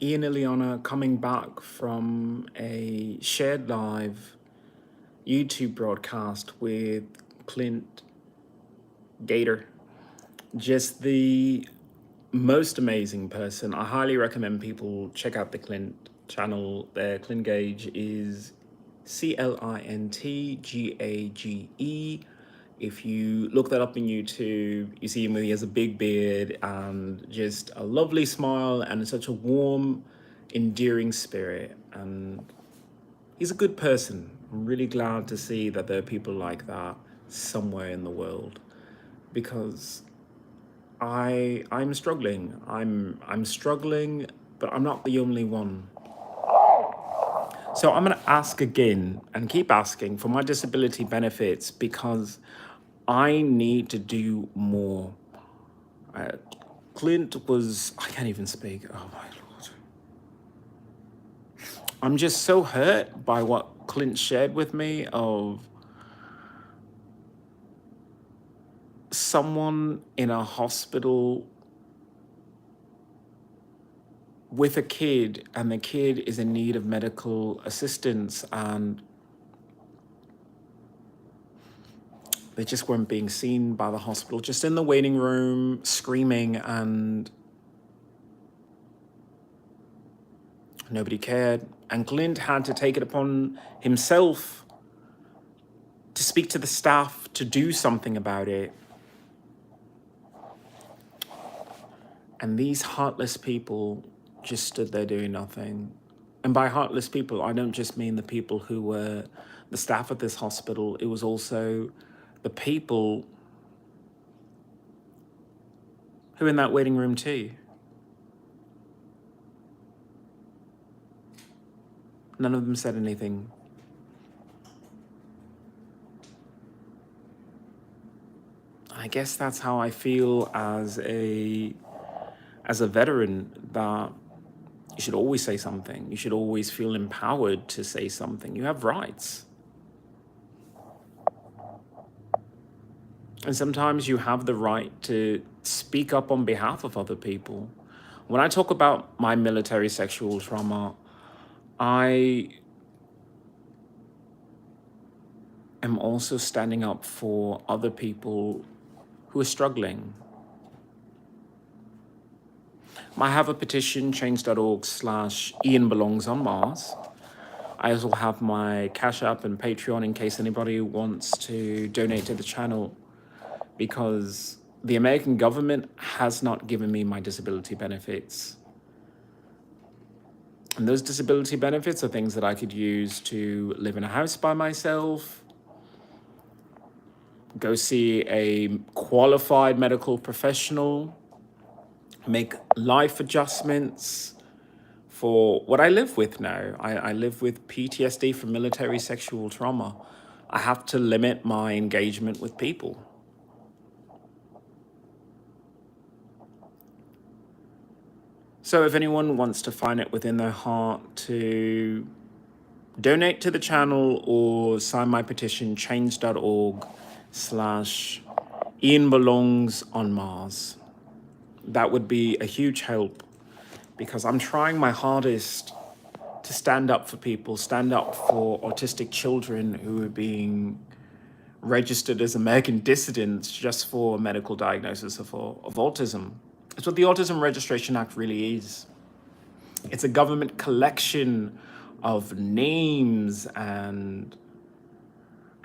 IanXIlyana coming back from a shared live YouTube broadcast with Clint Gator. Just the most amazing person. I highly recommend people check out the Clint channel. Their Clint Gage is CLINTGAGE. If you look that up on YouTube, you see him. He has a big beard and just a lovely smile and such a warm, endearing spirit. And he's a good person. I'm really glad to see that there are people like that somewhere in the world, because I'm struggling. I'm struggling, but I'm not the only one. So I'm going to ask again and keep asking for my disability benefits, because I need to do more. Clint was, I can't even speak. Oh my Lord. I'm just so hurt by what Clint shared with me of someone in a hospital with a kid, and the kid is in need of medical assistance, and they just weren't being seen by the hospital, just in the waiting room, screaming, and nobody cared. And Clint had to take it upon himself to speak to the staff to do something about it. And these heartless people just stood there doing nothing. And by heartless people, I don't just mean the people who were the staff at this hospital. It was also the people who were in that waiting room too. None of them said anything. I guess that's how I feel as a veteran, that you should always say something. You should always feel empowered to say something. You have rights. And sometimes you have the right to speak up on behalf of other people. When I talk about my military sexual trauma, I am also standing up for other people who are struggling. I have a petition, change.org/IanBelongsOnMars. I also have my Cash App and Patreon in case anybody wants to donate to the channel, because the American government has not given me my disability benefits. And those disability benefits are things that I could use to live in a house by myself, go see a qualified medical professional, make life adjustments for what I live with now. I live with PTSD from military sexual trauma. I have to limit my engagement with people. So if anyone wants to find it within their heart to donate to the channel or sign my petition, change.org/IanBelongsOnMars, that would be a huge help, because I'm trying my hardest to stand up for people, stand up for autistic children who are being registered as American dissidents just for a medical diagnosis of autism. It's what the Autism Registration Act really is. It's a government collection of names and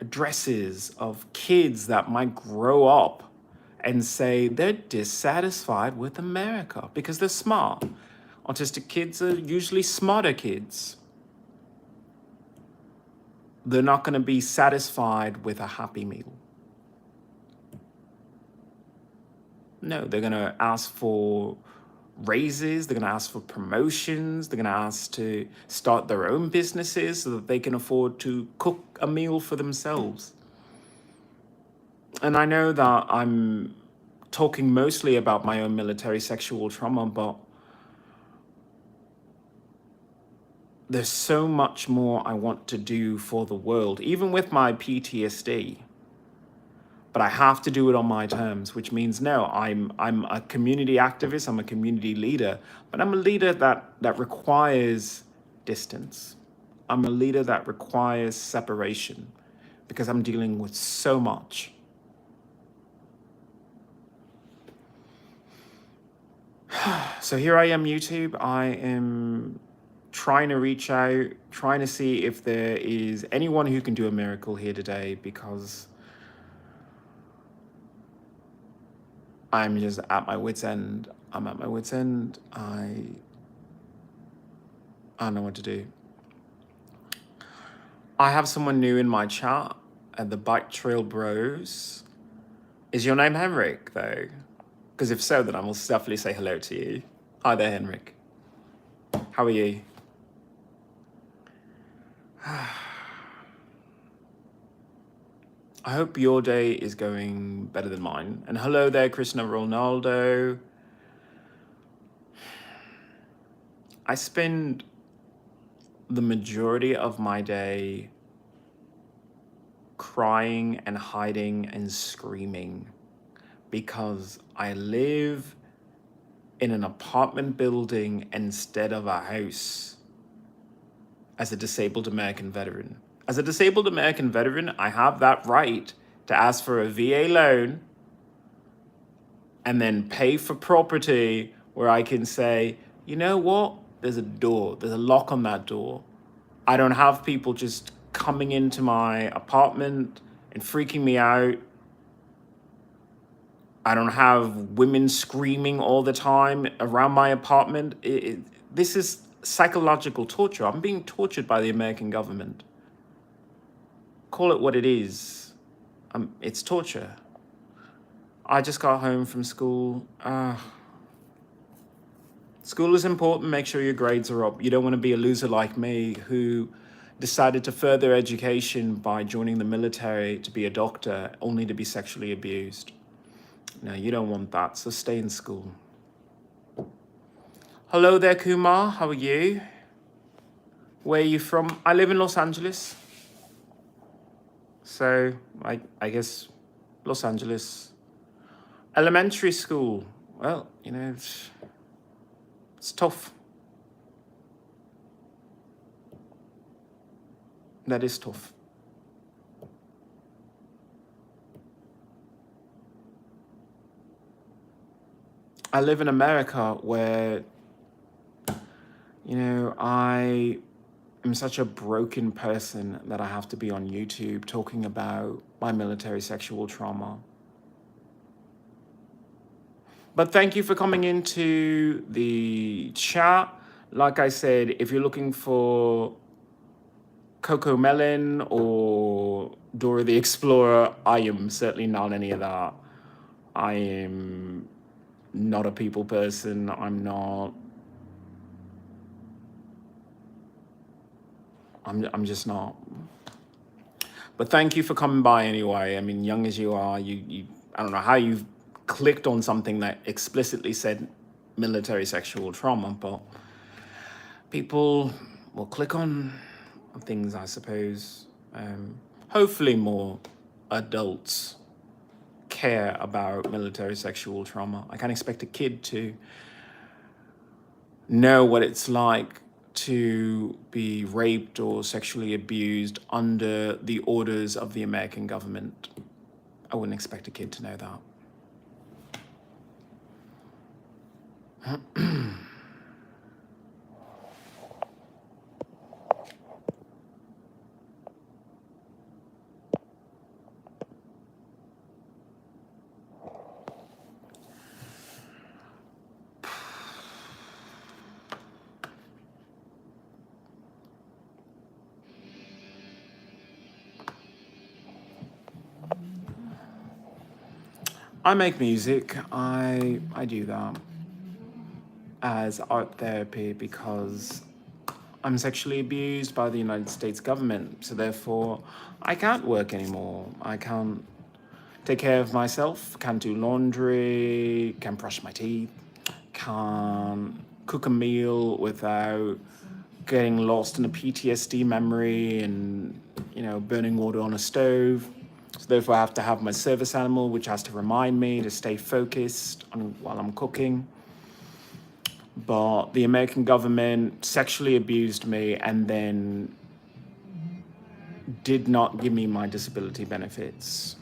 addresses of kids that might grow up and say they're dissatisfied with America because they're smart. Autistic kids are usually smarter kids. They're not going to be satisfied with a Happy Meal. No, they're going to ask for raises, they're going to ask for promotions, they're going to ask to start their own businesses so that they can afford to cook a meal for themselves. And I know that I'm talking mostly about my own military sexual trauma, but there's so much more I want to do for the world, even with my PTSD. but I have to do it on my terms, which means no, I'm a community activist, I'm a community leader, but I'm a leader that requires distance. I'm a leader that requires separation because I'm dealing with so much. So here I am, YouTube. I am trying to reach out, trying to see if there is anyone who can do a miracle here today, because I'm just at my wit's end. I'm at my wit's end. I don't know what to do. I have someone new in my chat at the Bike Trail Bros. Is your name Henrik, though? Because if so, then I will definitely say hello to you. Hi there, Henrik. How are you? I hope your day is going better than mine. And hello there, Cristiano Ronaldo. I spend the majority of my day crying and hiding and screaming because I live in an apartment building instead of a house as a disabled American veteran. As a disabled American veteran, I have that right to ask for a VA loan and then pay for property where I can say, you know what? There's a door, there's a lock on that door. I don't have people just coming into my apartment and freaking me out. I don't have women screaming all the time around my apartment. This is psychological torture. I'm being tortured by the American government. Call it what it is. It's torture. I just got home from school. School is important. Make sure your grades are up. You don't want to be a loser like me who decided to further education by joining the military to be a doctor only to be sexually abused. No, you don't want that, so stay in school. Hello there, Kumar. How are you? Where are you from? I live in Los Angeles. So, I guess Los Angeles. Elementary school. Well, you know, it's tough. That is tough. I live in America where, you know, I am such a broken person that I have to be on YouTube talking about my military sexual trauma. But thank you for coming into the chat. Like I said, if you're looking for Coco Melon or Dora the Explorer, I am certainly not any of that. I am not a people person. I'm just not. But thank you for coming by anyway. I mean, young as you are, I don't know how you've clicked on something that explicitly said military sexual trauma, but people will click on things, I suppose. Hopefully more adults care about military sexual trauma. I can't expect a kid to know what it's like to be raped or sexually abused under the orders of the American government. I wouldn't expect a kid to know that. I make music. I do that as art therapy because I'm sexually abused by the United States government. So therefore, I can't work anymore. I can't take care of myself, can't do laundry, can't brush my teeth, can't cook a meal without getting lost in a PTSD memory and, you know, burning water on a stove. So therefore, I have to have my service animal, which has to remind me to stay focused while I'm cooking. But the American government sexually abused me and then did not give me my disability benefits.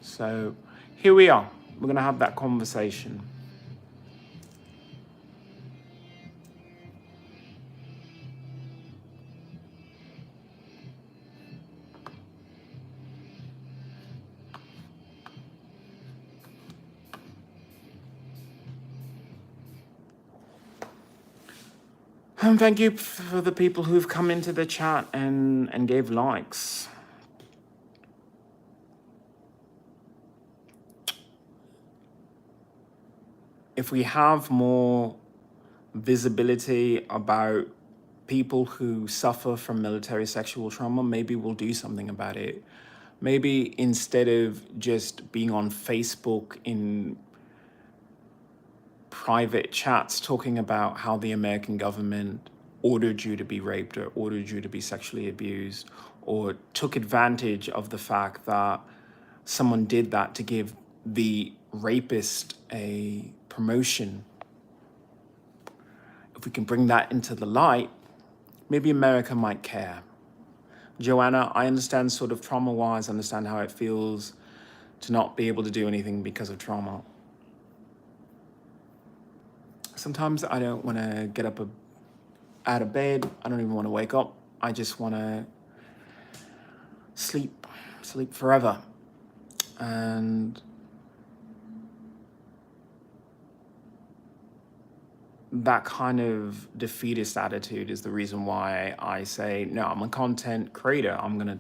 So here we are. We're going to have that conversation. And thank you for the people who've come into the chat and gave likes. If we have more visibility about people who suffer from military sexual trauma, maybe we'll do something about it. Maybe instead of just being on Facebook in private chats talking about how the American government ordered you to be raped or ordered you to be sexually abused or took advantage of the fact that someone did that to give the rapist a promotion. If we can bring that into the light, maybe America might care. Joanna, I understand sort of trauma-wise, understand how it feels to not be able to do anything because of trauma. Sometimes I don't want to get up out of bed. I don't even want to wake up. I just want to sleep forever. And that kind of defeatist attitude is the reason why I say, no, I'm a content creator. I'm going to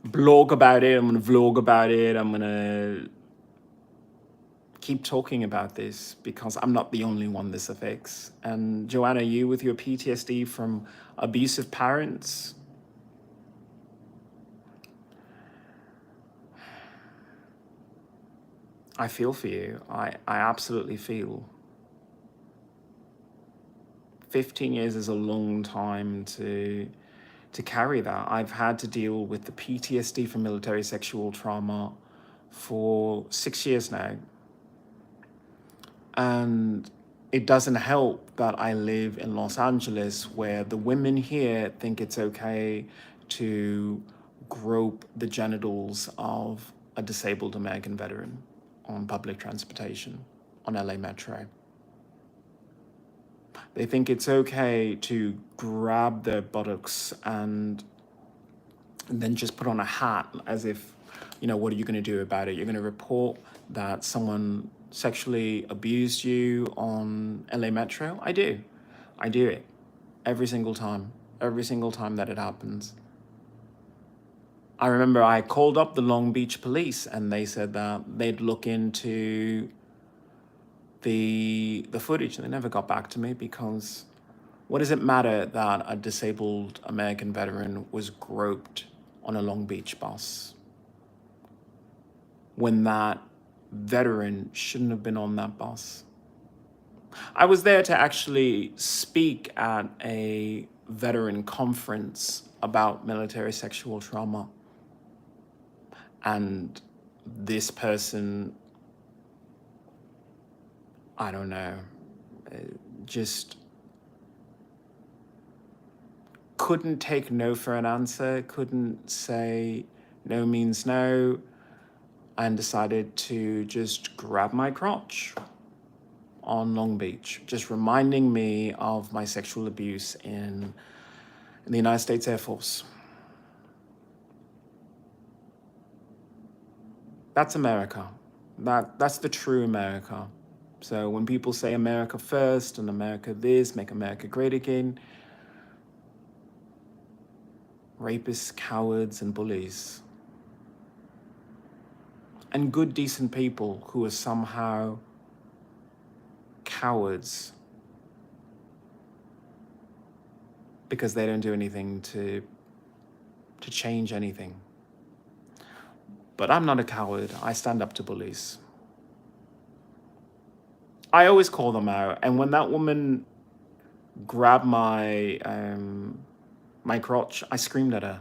blog about it. I'm going to vlog about it. I'm going to keep talking about this because I'm not the only one this affects. And Joanna, you with your PTSD from abusive parents, I feel for you. I absolutely feel. 15 years is a long time to carry that. I've had to deal with the PTSD from military sexual trauma for 6 years now. And it doesn't help that I live in Los Angeles, where the women here think it's okay to grope the genitals of a disabled American veteran on public transportation on LA Metro. They think it's okay to grab their buttocks and then just put on a hat as if, what are you going to do about it? You're going to report that someone sexually abused you on LA Metro? I do. I do it every single time that it happens. I remember I called up the Long Beach police and they said that they'd look into the footage, and they never got back to me because what does it matter that a disabled American veteran was groped on a Long Beach bus when that veteran shouldn't have been on that bus? I was there to actually speak at a veteran conference about military sexual trauma. And this person, I don't know, just couldn't take no for an answer, couldn't say no means no, and decided to just grab my crotch on Long Beach, just reminding me of my sexual abuse in the United States Air Force. That's America. That's the true America. So when people say America first and America this, make America great again, rapists, cowards, and bullies, and good, decent people who are somehow cowards because they don't do anything to change anything. But I'm not a coward. I stand up to bullies. I always call them out. And when that woman grabbed my crotch, I screamed at her.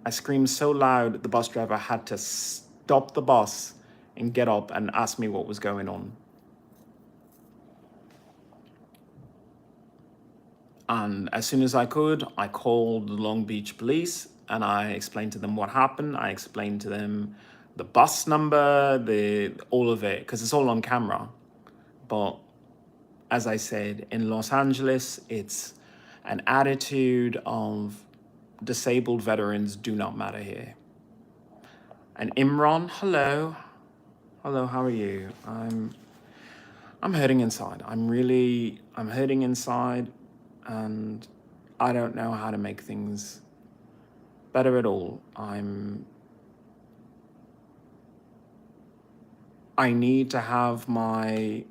I screamed so loud, the bus driver had to stop the bus and get up and ask me what was going on. And as soon as I could, I called the Long Beach police and I explained to them what happened. I explained to them the bus number, all of it, because it's all on camera. But as I said, in Los Angeles, it's an attitude of disabled veterans do not matter here. And Imran, hello. Hello, how are you? I'm hurting inside. I'm hurting inside, and I don't know how to make things better at all. I need to have my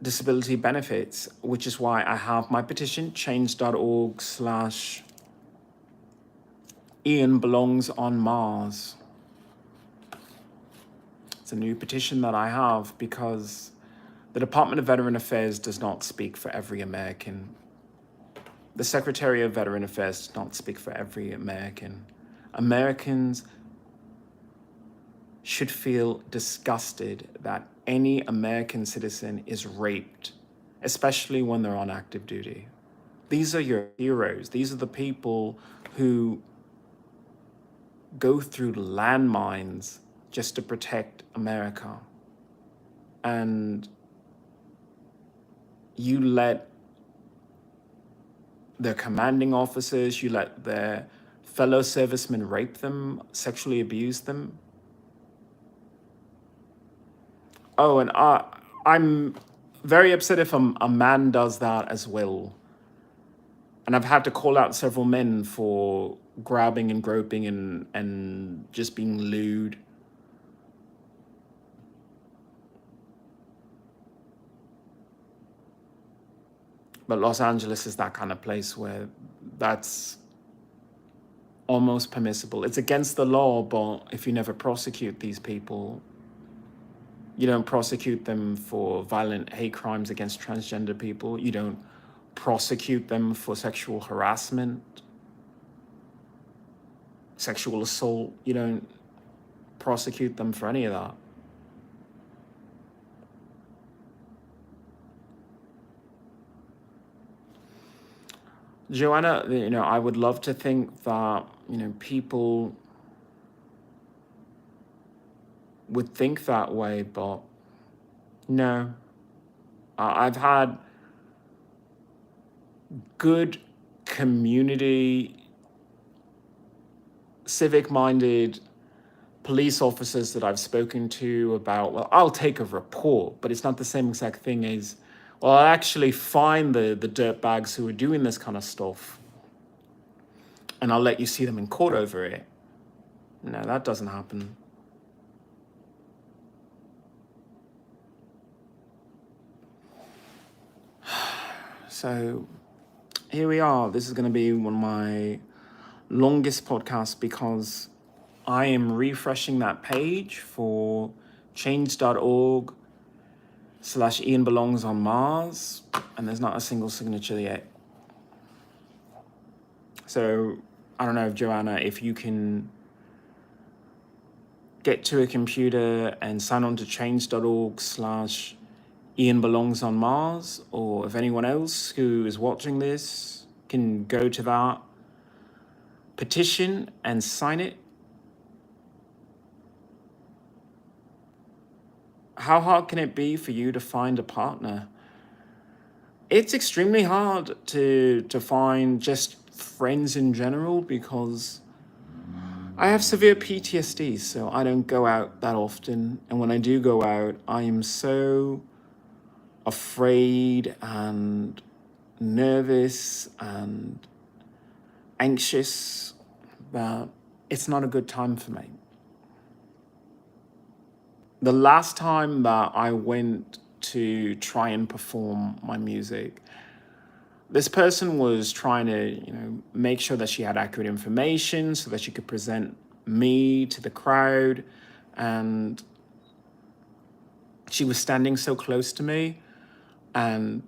disability benefits, which is why I have my petition, change.org/Ian belongs on Mars. It's a new petition that I have because the Department of Veteran Affairs does not speak for every American. The Secretary of Veteran Affairs does not speak for every American. Americans should feel disgusted that any American citizen is raped, especially when they're on active duty. These are your heroes. These are the people who go through landmines just to protect America. And you let their commanding officers, you let their fellow servicemen rape them, sexually abuse them. Oh, and I'm very upset if a man does that as well. And I've had to call out several men for grabbing and groping and just being lewd. But Los Angeles is that kind of place where that's almost permissible. It's against the law, but if you never prosecute these people, you don't prosecute them for violent hate crimes against transgender people. You don't prosecute them for sexual harassment, sexual assault. You don't prosecute them for any of that. Joanna, I would love to think that, people would think that way, but no. I've had good community, civic-minded police officers that I've spoken to about, well, I'll take a report, but it's not the same exact thing as, well, I'll actually find the dirtbags who are doing this kind of stuff and I'll let you see them in court over it. No, that doesn't happen. So here we are. This is going to be one of my longest podcasts because I am refreshing that page for change.org/Ian belongs on Mars, and there's not a single signature yet. So I don't know, Joanna, if you can get to a computer and sign on to change.org/Ian belongs on Mars, or if anyone else who is watching this can go to that petition and sign it. How hard can it be for you to find a partner? It's extremely hard to find just friends in general because I have severe PTSD, so I don't go out that often. And when I do go out, I am so afraid and nervous and anxious that it's not a good time for me. The last time that I went to try and perform my music, this person was trying to, make sure that she had accurate information so that she could present me to the crowd. And she was standing so close to me, and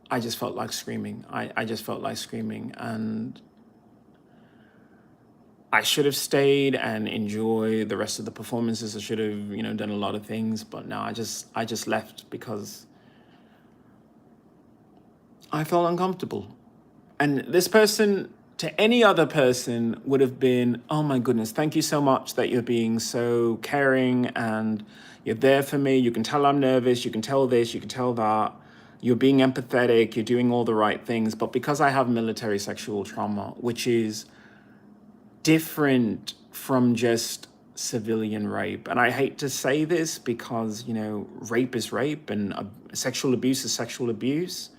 I just felt like screaming. I just felt like screaming, and I should have stayed and enjoyed the rest of the performances. I should have, done a lot of things, but no, I just left because I felt uncomfortable. And this person, to any other person, would have been, oh my goodness, thank you so much that you're being so caring and you're there for me. You can tell I'm nervous. You can tell this, you can tell that. You're being empathetic. You're doing all the right things. But because I have military sexual trauma, which is different from just civilian rape. And I hate to say this because, rape is rape and sexual abuse is sexual abuse.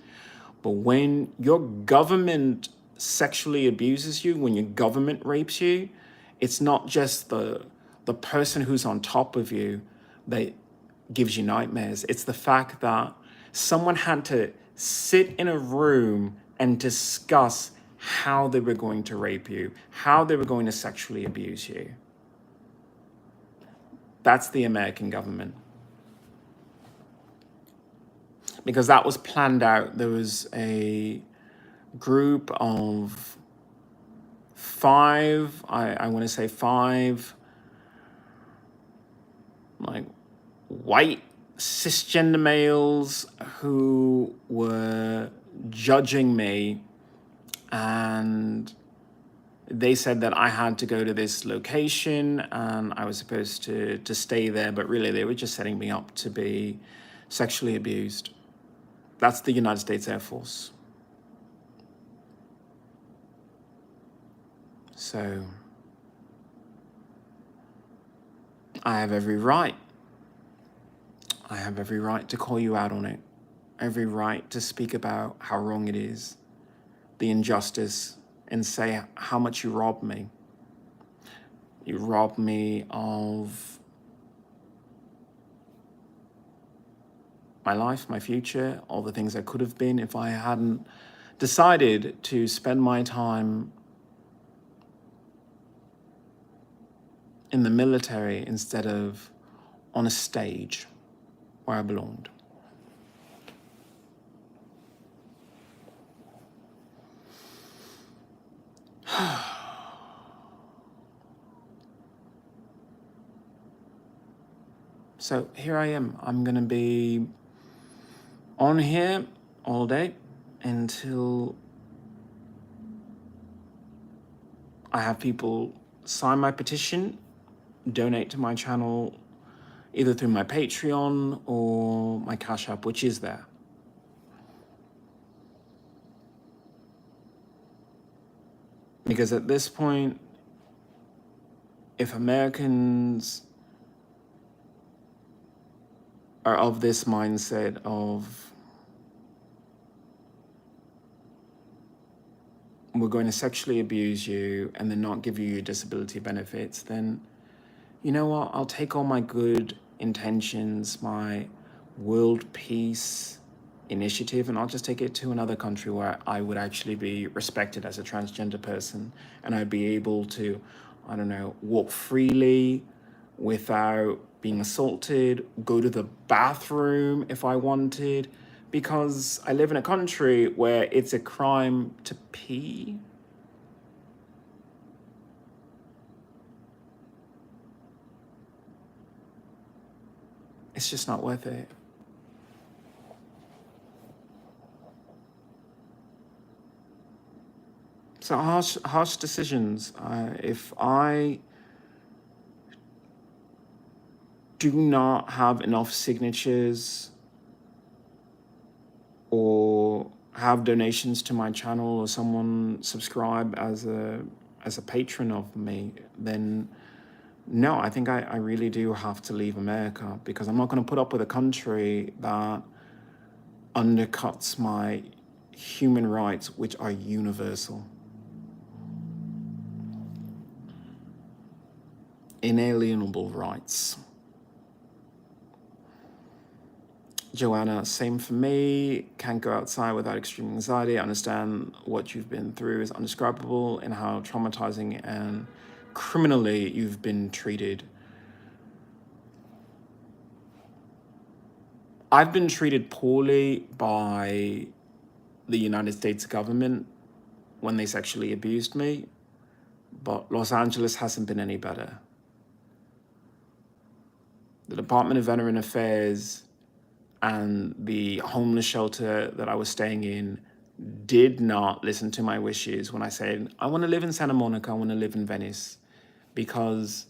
But when your government sexually abuses you, when your government rapes you, it's not just the person who's on top of you that gives you nightmares. It's the fact that someone had to sit in a room and discuss how they were going to rape you, how they were going to sexually abuse you. That's the American government. Because that was planned out. There was a group of five, I want to say five, like white cisgender males who were judging me, and they said that I had to go to this location and I was supposed to stay there, but really they were just setting me up to be sexually abused. That's the United States Air Force. So I have every right. I have every right to call you out on it. Every right to speak about how wrong it is, the injustice, and say how much you robbed me. You robbed me of my life, my future, all the things I could have been if I hadn't decided to spend my time in the military instead of on a stage where I belonged. So here I am. I'm gonna be on here all day until I have people sign my petition, donate to my channel, either through my Patreon or my Cash App, which is there. Because at this point, if Americans are of this mindset of we're going to sexually abuse you and then not give you your disability benefits, then you know what? I'll take all my good intentions, my world peace initiative, and I'll just take it to another country where I would actually be respected as a transgender person, and I'd be able to, I don't know, walk freely without being assaulted, go to the bathroom if I wanted, because I live in a country where it's a crime to pee. It's just not worth it. So harsh decisions. If I do not have enough signatures or have donations to my channel or someone subscribe as a patron of me, then no, I think I really do have to leave America, because I'm not going to put up with a country that undercuts my human rights, which are universal. Inalienable rights. Joanna, same for me. Can't go outside without extreme anxiety. I understand what you've been through is indescribable and how traumatizing and criminally you've been treated. I've been treated poorly by the United States government when they sexually abused me, but Los Angeles hasn't been any better. The Department of Veteran Affairs and the homeless shelter that I was staying in did not listen to my wishes when I said, I want to live in Santa Monica, I want to live in Venice, because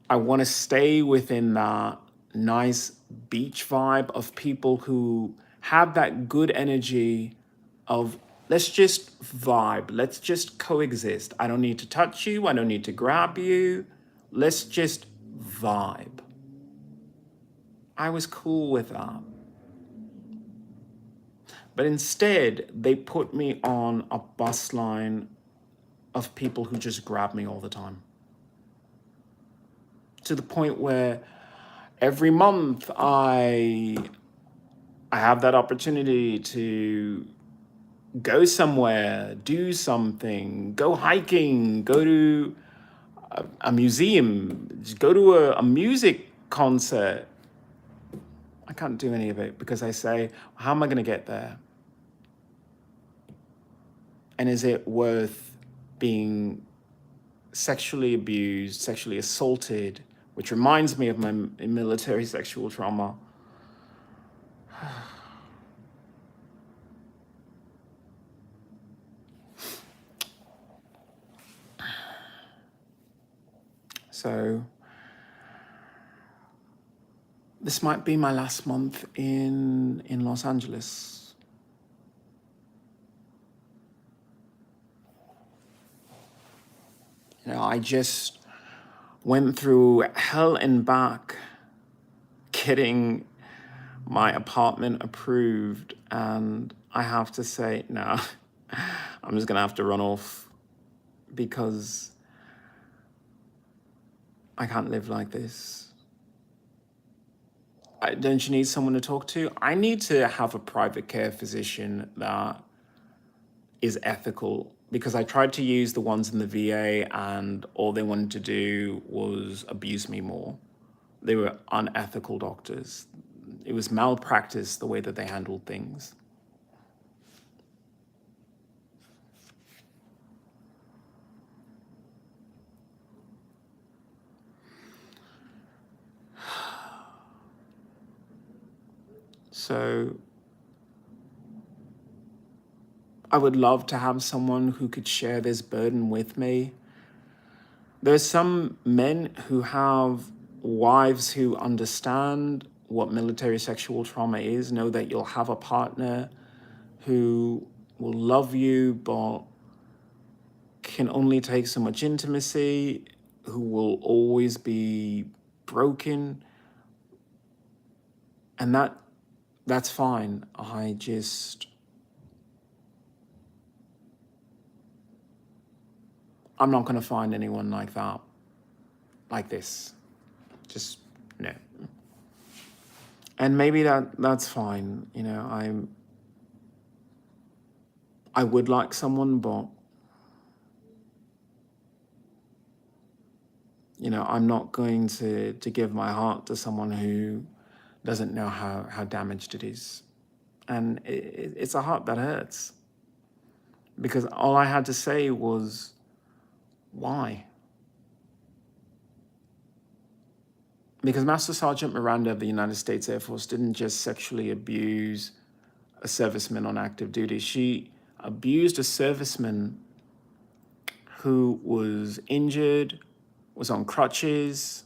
I want to stay within that nice beach vibe of people who have that good energy of let's just vibe, let's just coexist. I don't need to touch you, I don't need to grab you. Let's just vibe. I was cool with that. But instead, they put me on a bus line of people who just grab me all the time. To the point where every month I have that opportunity to go somewhere, do something, go hiking, go to a museum, just go to a music concert. I can't do any of it because I say, how am I going to get there? And is it worth being sexually abused, sexually assaulted, which reminds me of my military sexual trauma? So this might be my last month in Los Angeles. You know, I just went through hell and back getting my apartment approved, and I have to say, no, I'm just gonna have to run off because I can't live like this. Don't you need someone to talk to? I need to have a private care physician that is ethical, because I tried to use the ones in the VA and all they wanted to do was abuse me more. They were unethical doctors. It was malpractice the way that they handled things. So I would love to have someone who could share this burden with me. There's some men who have wives who understand what military sexual trauma is, know that you'll have a partner who will love you but can only take so much intimacy, who will always be broken. And that's fine. I'm not going to find anyone like that, like this. Just, no. And maybe that's fine. You know, I would like someone, but, you know, I'm not going to give my heart to someone who doesn't know how damaged it is. And it's a heart that hurts. Because all I had to say was, why? Because Master Sergeant Miranda of the United States Air Force didn't just sexually abuse a serviceman on active duty. She abused a serviceman who was injured, was on crutches.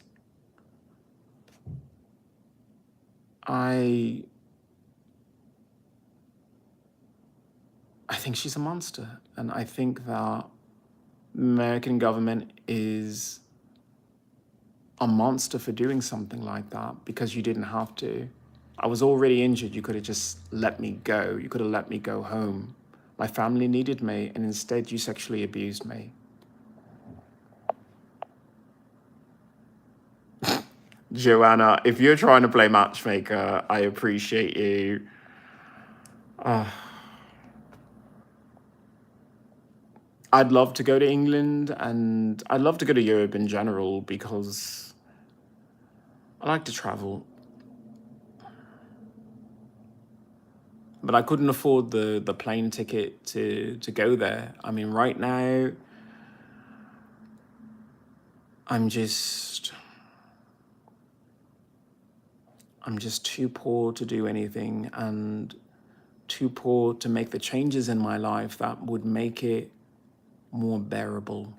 I think she's a monster. And I think that the American government is a monster for doing something like that, because you didn't have to. I was already injured. You could have just let me go. You could have let me go home. My family needed me, and instead you sexually abused me. Joanna, if you're trying to play matchmaker, I appreciate you. I'd love to go to England, and I'd love to go to Europe in general, because I like to travel. but I couldn't afford the plane ticket to go there. I mean, right now, I'm just too poor to do anything, and too poor to make the changes in my life that would make it more bearable.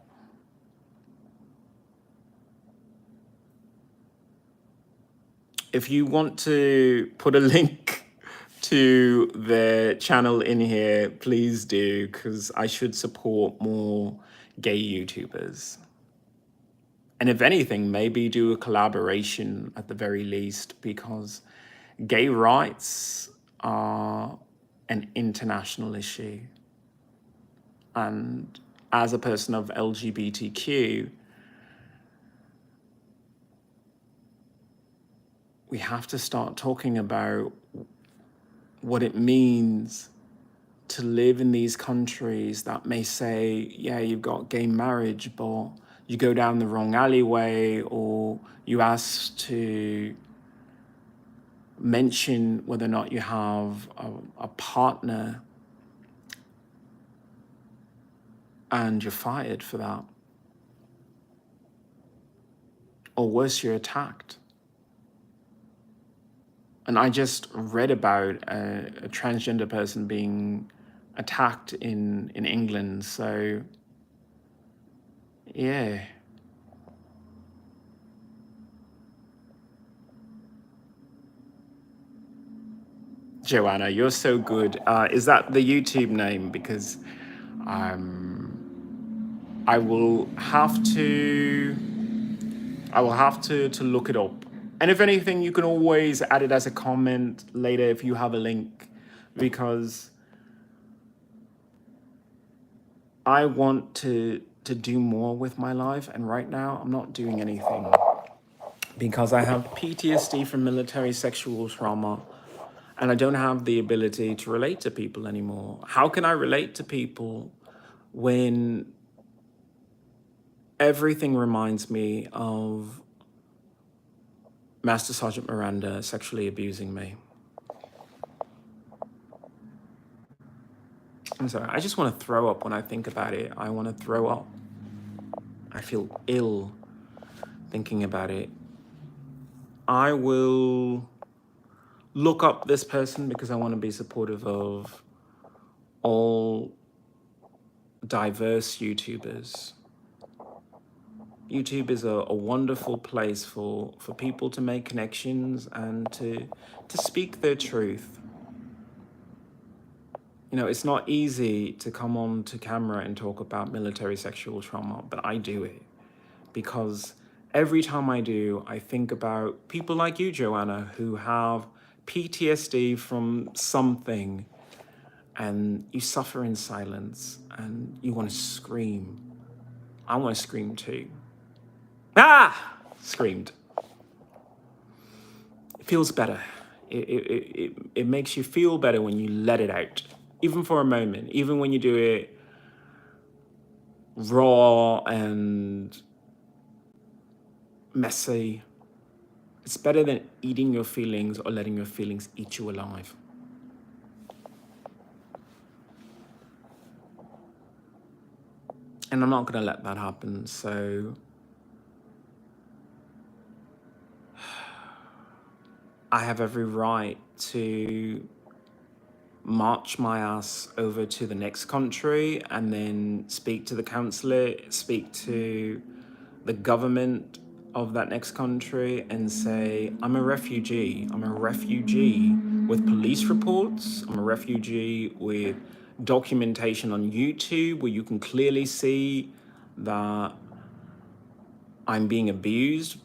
If you want to put a link to the channel in here, please do, because I should support more gay YouTubers. And if anything, maybe do a collaboration at the very least, because gay rights are an international issue. And as a person of LGBTQ, we have to start talking about what it means to live in these countries that may say, yeah, you've got gay marriage, but you go down the wrong alleyway, or you ask to mention whether or not you have a partner and you're fired for that. Or worse, you're attacked. And I just read about a transgender person being attacked in England. So, yeah. Joanna, you're so good. Is that the YouTube name? Because I will have to look it up. And if anything, you can always add it as a comment later if you have a link, because I want to do more with my life, and right now I'm not doing anything because I have PTSD from military sexual trauma, and I don't have the ability to relate to people anymore. How can I relate to people when everything reminds me of Master Sergeant Miranda sexually abusing me? I'm sorry, I just want to throw up when I think about it. I want to throw up. I feel ill thinking about it. I will look up this person because I want to be supportive of all diverse YouTubers. YouTube is a wonderful place for people to make connections and to speak their truth. You know, it's not easy to come on to camera and talk about military sexual trauma, but I do it because every time I do, I think about people like you, Joanna, who have PTSD from something, and you suffer in silence and you want to scream. I want to scream too. Ah! Screamed. It feels better. It makes you feel better when you let it out, even for a moment, even when you do it raw and messy. It's better than eating your feelings or letting your feelings eat you alive. And I'm not going to let that happen, so I have every right to march my ass over to the next country and then speak to the consulate, speak to the government of that next country and say, I'm a refugee. I'm a refugee with police reports. I'm a refugee with documentation on YouTube where you can clearly see that I'm being abused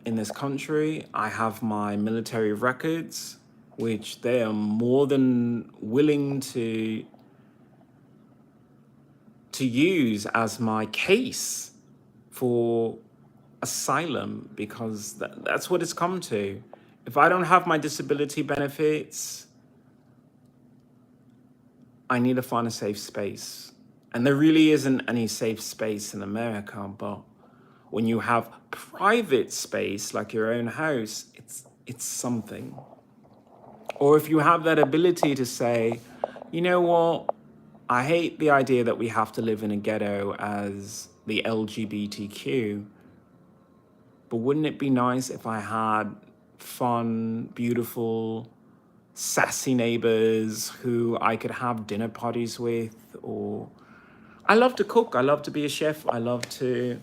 in this country. I have my military records, which they are more than willing to use as my case for asylum, because that's what it's come to. If I don't have my disability benefits, I need to find a safe space. And there really isn't any safe space in America, but when you have private space like your own house, it's something. Or if you have that ability to say, you know what, I hate the idea that we have to live in a ghetto as the LGBTQ, but wouldn't it be nice if I had fun, beautiful, sassy neighbors who I could have dinner parties with? Or I love to cook, I love to be a chef, I love to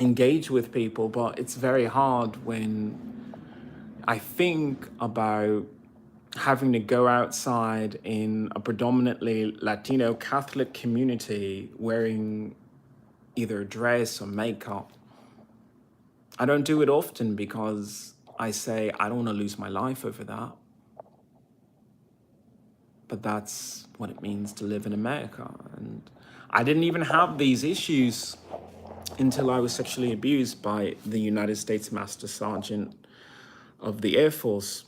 engage with people, but it's very hard when I think about having to go outside in a predominantly Latino Catholic community wearing either a dress or makeup. I don't do it often because I say I don't want to lose my life over that. But that's what it means to live in America. And I didn't even have these issues until I was sexually abused by the United States Master Sergeant of the Air Force,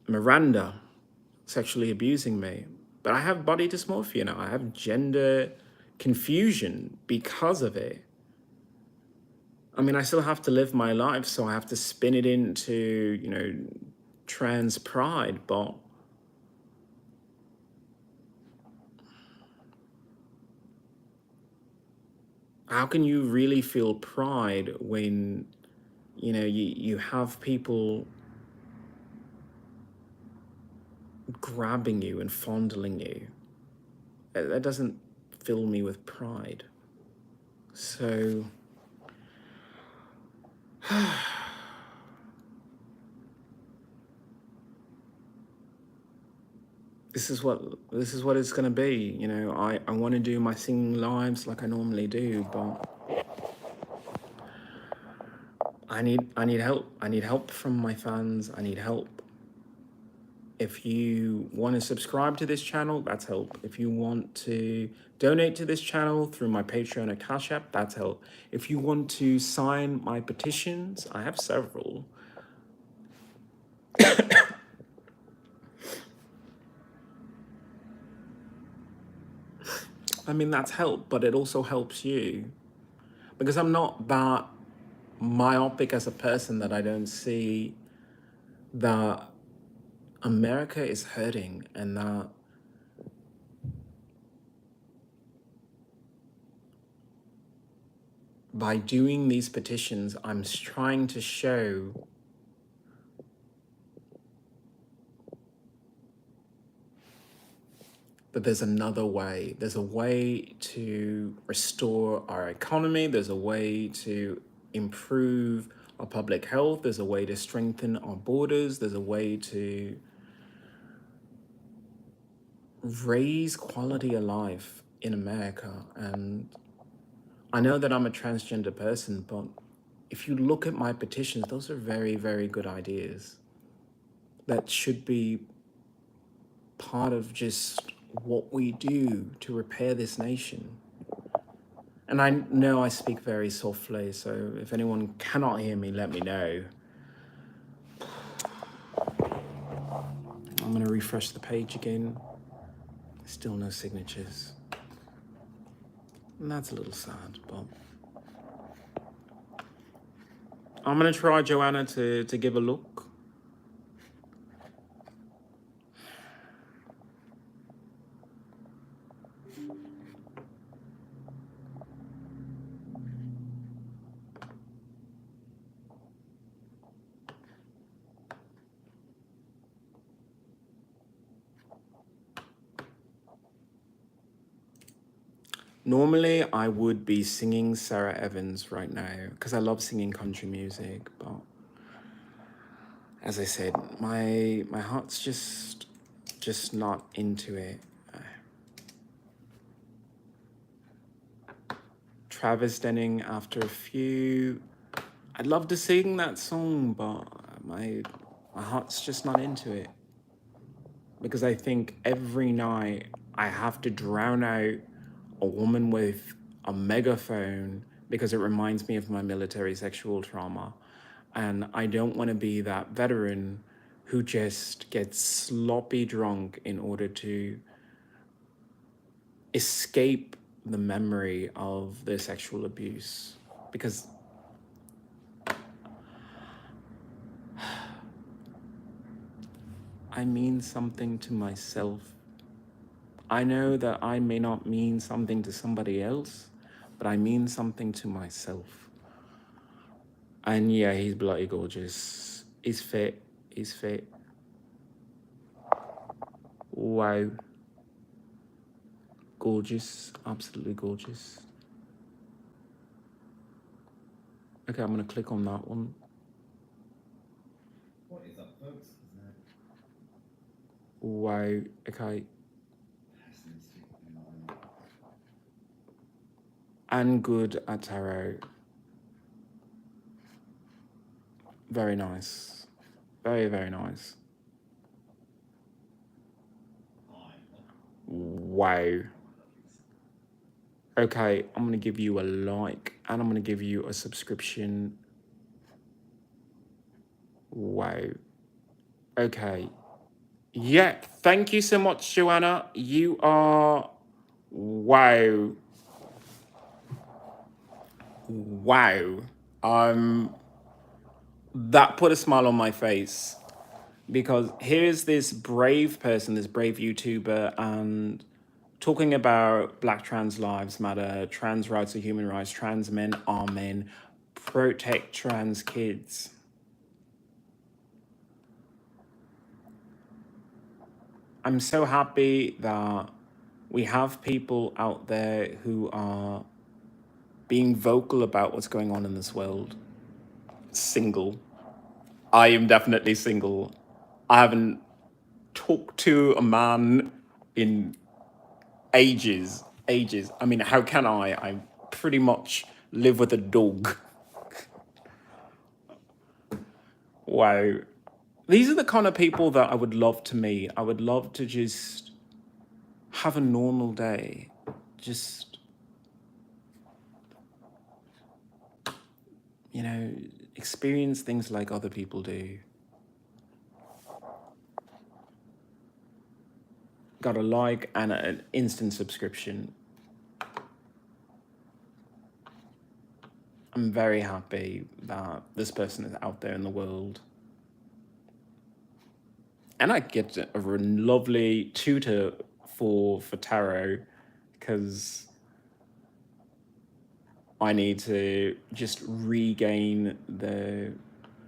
Miranda, sexually abusing me. But I have body dysmorphia now. I have gender confusion because of it. I mean, I still have to live my life, so I have to spin it into, trans pride, but how can you really feel pride when, you have people grabbing you and fondling you? That doesn't fill me with pride. So this is what it's gonna be. I want to do my singing lives like I normally do, but I need help. I need help from my fans. I need help. If you want to subscribe to this channel, that's help. If you want to donate to this channel through my Patreon or Cash App, that's help. If you want to sign my petitions, I have several. I mean, that's help, but it also helps you. Because I'm not that myopic as a person that I don't see that America is hurting and that by doing these petitions, I'm trying to show that there's another way. There's a way to restore our economy. There's a way to improve our public health. There's a way to strengthen our borders. There's a way to raise quality of life in America. And I know that I'm a transgender person, but if you look at my petitions, those are very, very good ideas that should be part of just what we do to repair this nation. And I know I speak very softly, so if anyone cannot hear me, let me know. I'm gonna refresh the page again. Still no signatures. And that's a little sad, but I'm gonna try, Joanna, to give a look. Normally, I would be singing Sarah Evans right now because I love singing country music, but as I said, my heart's just not into it. Travis Denning, After a Few. I'd love to sing that song, but my heart's just not into it. Because I think every night I have to drown out a woman with a megaphone because it reminds me of my military sexual trauma. And I don't want to be that veteran who just gets sloppy drunk in order to escape the memory of the sexual abuse. Because I mean something to myself. I know that I may not mean something to somebody else, but I mean something to myself. And yeah, he's bloody gorgeous. He's fit. He's fit. Wow. Gorgeous. Absolutely gorgeous. Okay, I'm going to click on that one. What is up, folks? Wow. Okay. And good at tarot. Very nice. Very, very nice. Wow. Okay, I'm going to give you a like and I'm going to give you a subscription. Wow. Okay. Yeah, thank you so much, Joanna. You are... Wow. Wow. That put a smile on my face. Because here's this brave person, this brave YouTuber, and talking about Black trans lives matter, trans rights are human rights, trans men are men, protect trans kids. I'm so happy that we have people out there who are being vocal about what's going on in this world. Single. I am definitely single. I haven't talked to a man in ages. I mean, how can I? I pretty much live with a dog. Wow. These are the kind of people that I would love to meet. I would love to just have a normal day. Just, you know, experience things like other people do. Got a like and an instant subscription. I'm very happy that this person is out there in the world. And I get a lovely tutor for tarot because I need to just regain the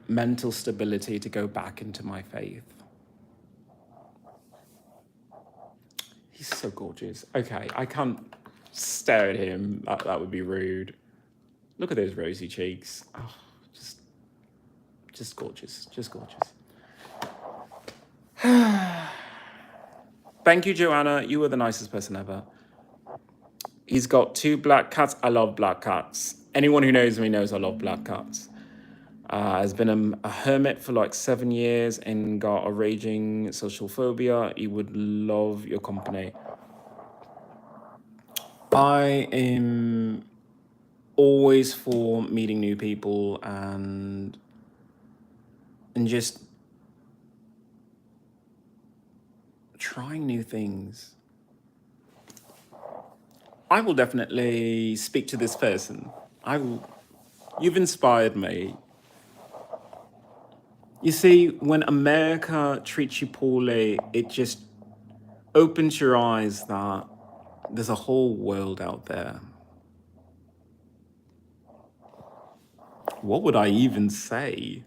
mental stability to go back into my faith. He's so gorgeous. Okay, I can't stare at him. That would be rude. Look at those rosy cheeks. Oh, just gorgeous. Just gorgeous. Thank you, Joanna. You were the nicest person ever. He's got 2 black cats. I love black cats. Anyone who knows me knows I love black cats. Has been a hermit for like 7 years and got a raging social phobia. He would love your company. I am always for meeting new people and just trying new things. I will definitely speak to this person. You've inspired me. You see, when America treats you poorly, it just opens your eyes that there's a whole world out there. What would I even say?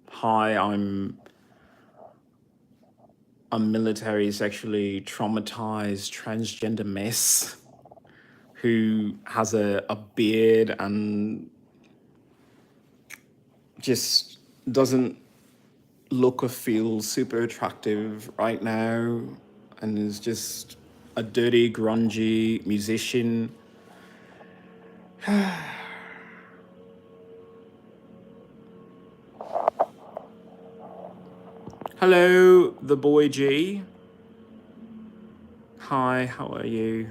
Hi, I'm a military sexually traumatized transgender mess who has a beard and just doesn't look or feel super attractive right now and is just a dirty, grungy musician. Hello, the boy G. Hi, how are you?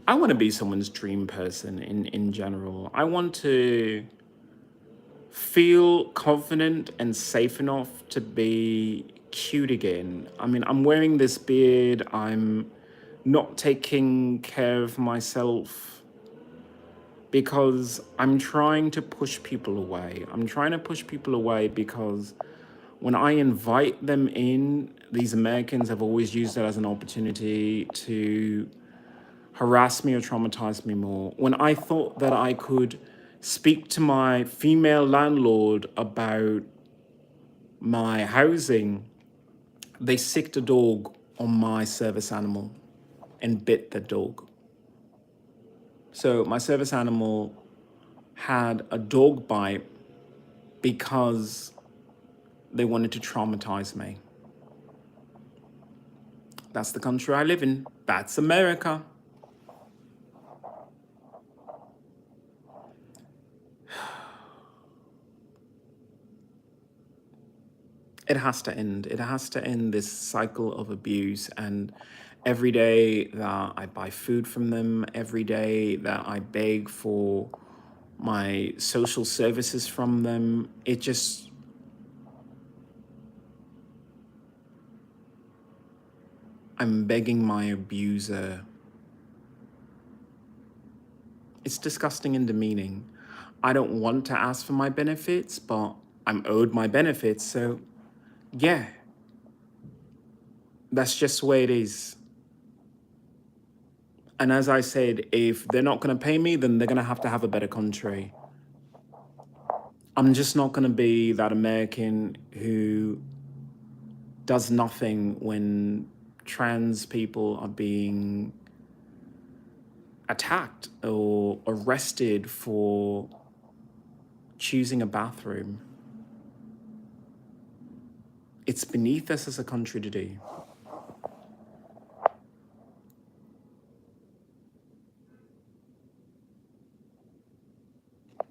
I want to be someone's dream person in general. I want to feel confident and safe enough to be cute again. I mean, I'm wearing this beard. I'm not taking care of myself because I'm trying to push people away. I'm trying to push people away because when I invite them in, these Americans have always used it as an opportunity to harass me or traumatize me more. When I thought that I could speak to my female landlord about my housing, they sicked a dog on my service animal and bit the dog. So my service animal had a dog bite because they wanted to traumatize me. That's the country I live in. That's America. It has to end. It has to end this cycle of abuse. And every day that I buy food from them, every day that I beg for my social services from them, it just, I'm begging my abuser. It's disgusting and demeaning. I don't want to ask for my benefits, but I'm owed my benefits. So yeah, that's just the way it is. And as I said, if they're not going to pay me, then they're going to have a better country. I'm just not going to be that American who does nothing when trans people are being attacked or arrested for choosing a bathroom. It's beneath us as a country to do.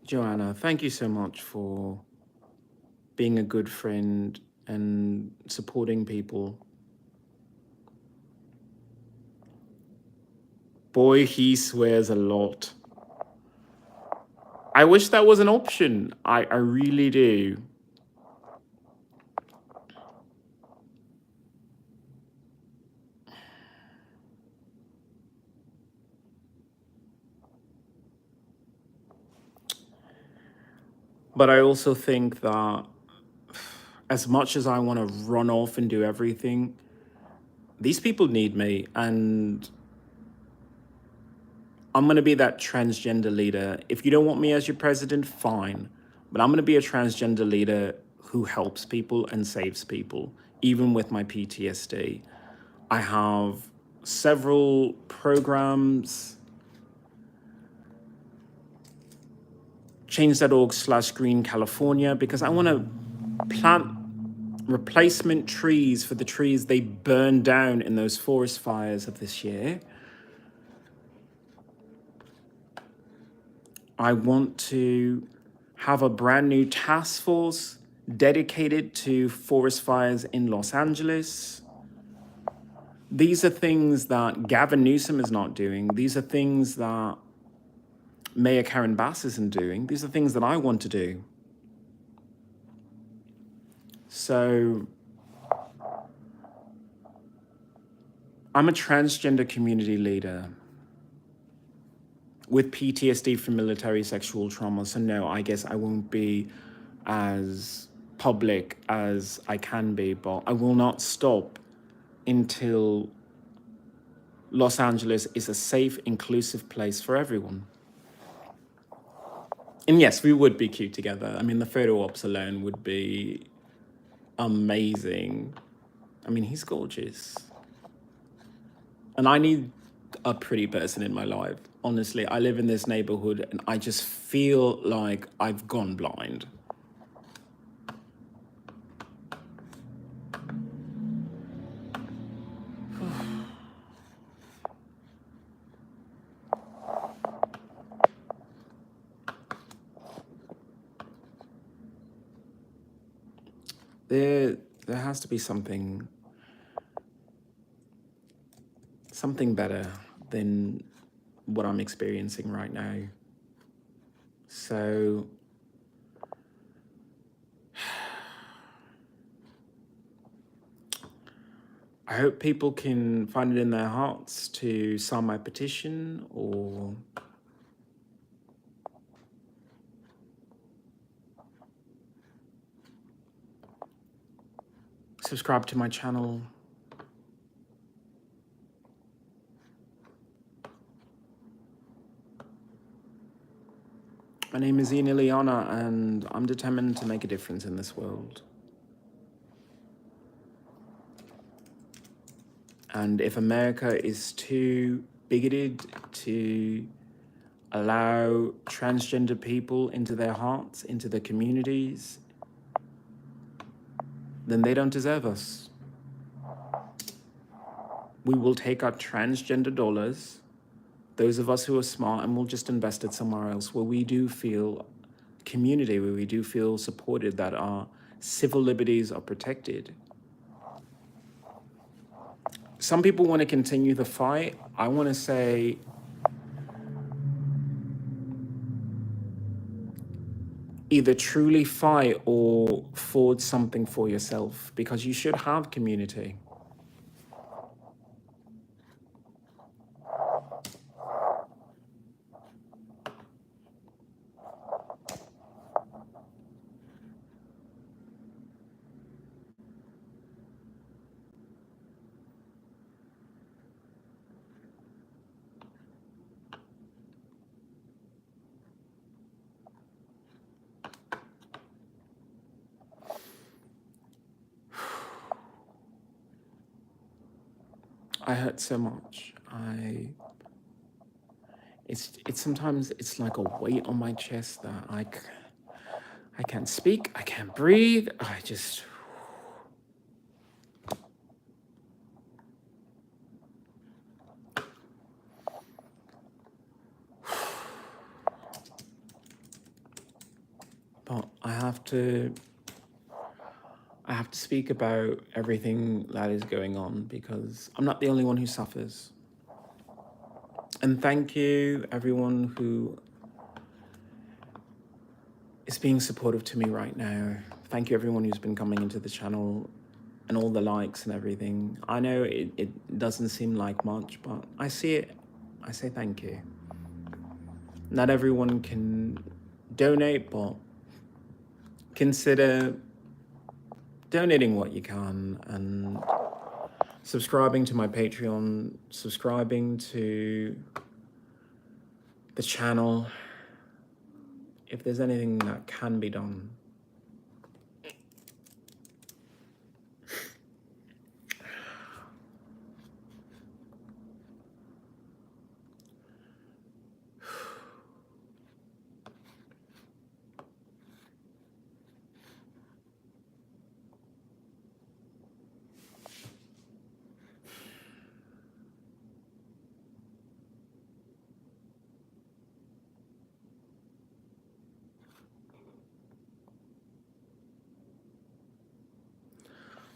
Joanna, thank you so much for being a good friend and supporting people. Boy, he swears a lot. I wish that was an option. I really do. But I also think that as much as I want to run off and do everything, these people need me. And I'm going to be that transgender leader. If you don't want me as your president, fine. But I'm going to be a transgender leader who helps people and saves people, even with my PTSD. I have several programs. Change.org/Green California, because I want to plant replacement trees for the trees they burned down in those forest fires of this year. I want to have a brand new task force dedicated to forest fires in Los Angeles. These are things that Gavin Newsom is not doing. These are things that Mayor Karen Bass isn't doing. These are things that I want to do. So I'm a transgender community leader with PTSD from military sexual trauma. So no, I guess I won't be as public as I can be, but I will not stop until Los Angeles is a safe, inclusive place for everyone. And yes, we would be cute together. I mean, the photo ops alone would be amazing. I mean, he's gorgeous. And I need a pretty person in my life. Honestly, I live in this neighborhood and I just feel like I've gone blind. There has to be something better than what I'm experiencing right now. So I hope people can find it in their hearts to sign my petition or subscribe to my channel. My name is IanXIlyana, and I'm determined to make a difference in this world. And if America is too bigoted to allow transgender people into their hearts, into their communities, then they don't deserve us. We will take our transgender dollars, those of us who are smart, and we'll just invest it somewhere else where we do feel community, where we do feel supported, that our civil liberties are protected. Some people want to continue the fight. I want to say, either truly fight or forge something for yourself, because you should have community. I hurt so much. It's sometimes it's like a weight on my chest that I can't speak, I can't breathe. I just, but I have to speak about everything that is going on, because I'm not the only one who suffers. And thank you, everyone who is being supportive to me right now. Thank you, everyone who's been coming into the channel and all the likes and everything. I know it doesn't seem like much, but I see it. I say thank you. Not everyone can donate, but consider donating what you can and subscribing to my Patreon, subscribing to the channel. If there's anything that can be done.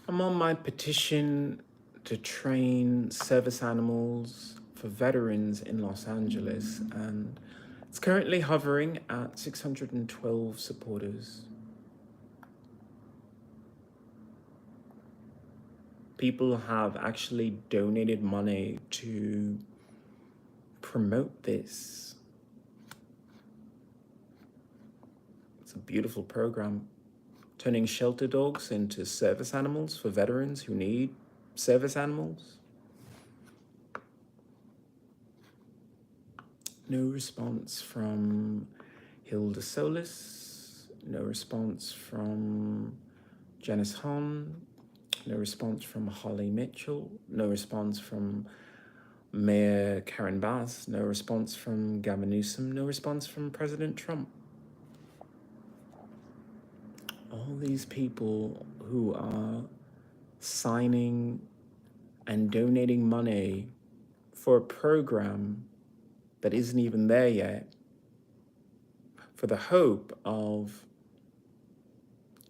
I'm on my petition to train service animals for veterans in Los Angeles, and it's currently hovering at 612 supporters. People have actually donated money to promote this. It's a beautiful program, turning shelter dogs into service animals for veterans who need service animals. No response from Hilda Solis, no response from Janice Hahn, no response from Holly Mitchell, no response from Mayor Karen Bass, no response from Gavin Newsom, no response from President Trump. All these people who are signing and donating money for a program that isn't even there yet, for the hope of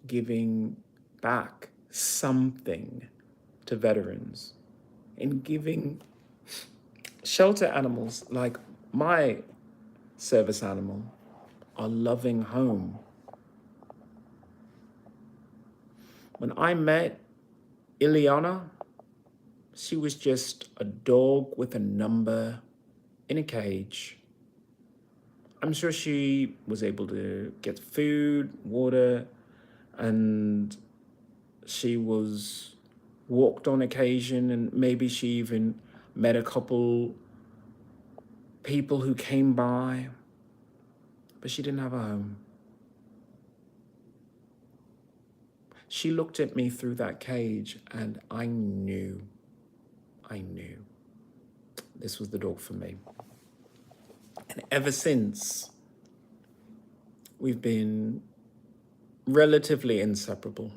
giving back something to veterans, and giving shelter animals like my service animal a loving home. When I met Ileana, She was just a dog with a number in a cage. I'm sure she was able to get food, water, and she was walked on occasion, and maybe she even met a couple people who came by, but she didn't have a home. She looked at me through that cage, and I knew this was the dog for me. And ever since, we've been relatively inseparable.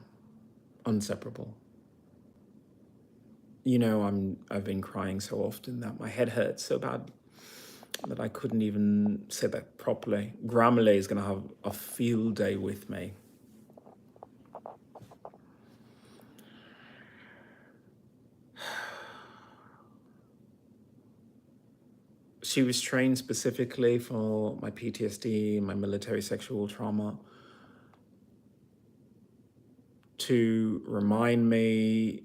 You know, I've been crying so often that my head hurts so bad that I couldn't even say that properly. Grammarly is going to have a field day with me. She was trained specifically for my PTSD, my military sexual trauma, to remind me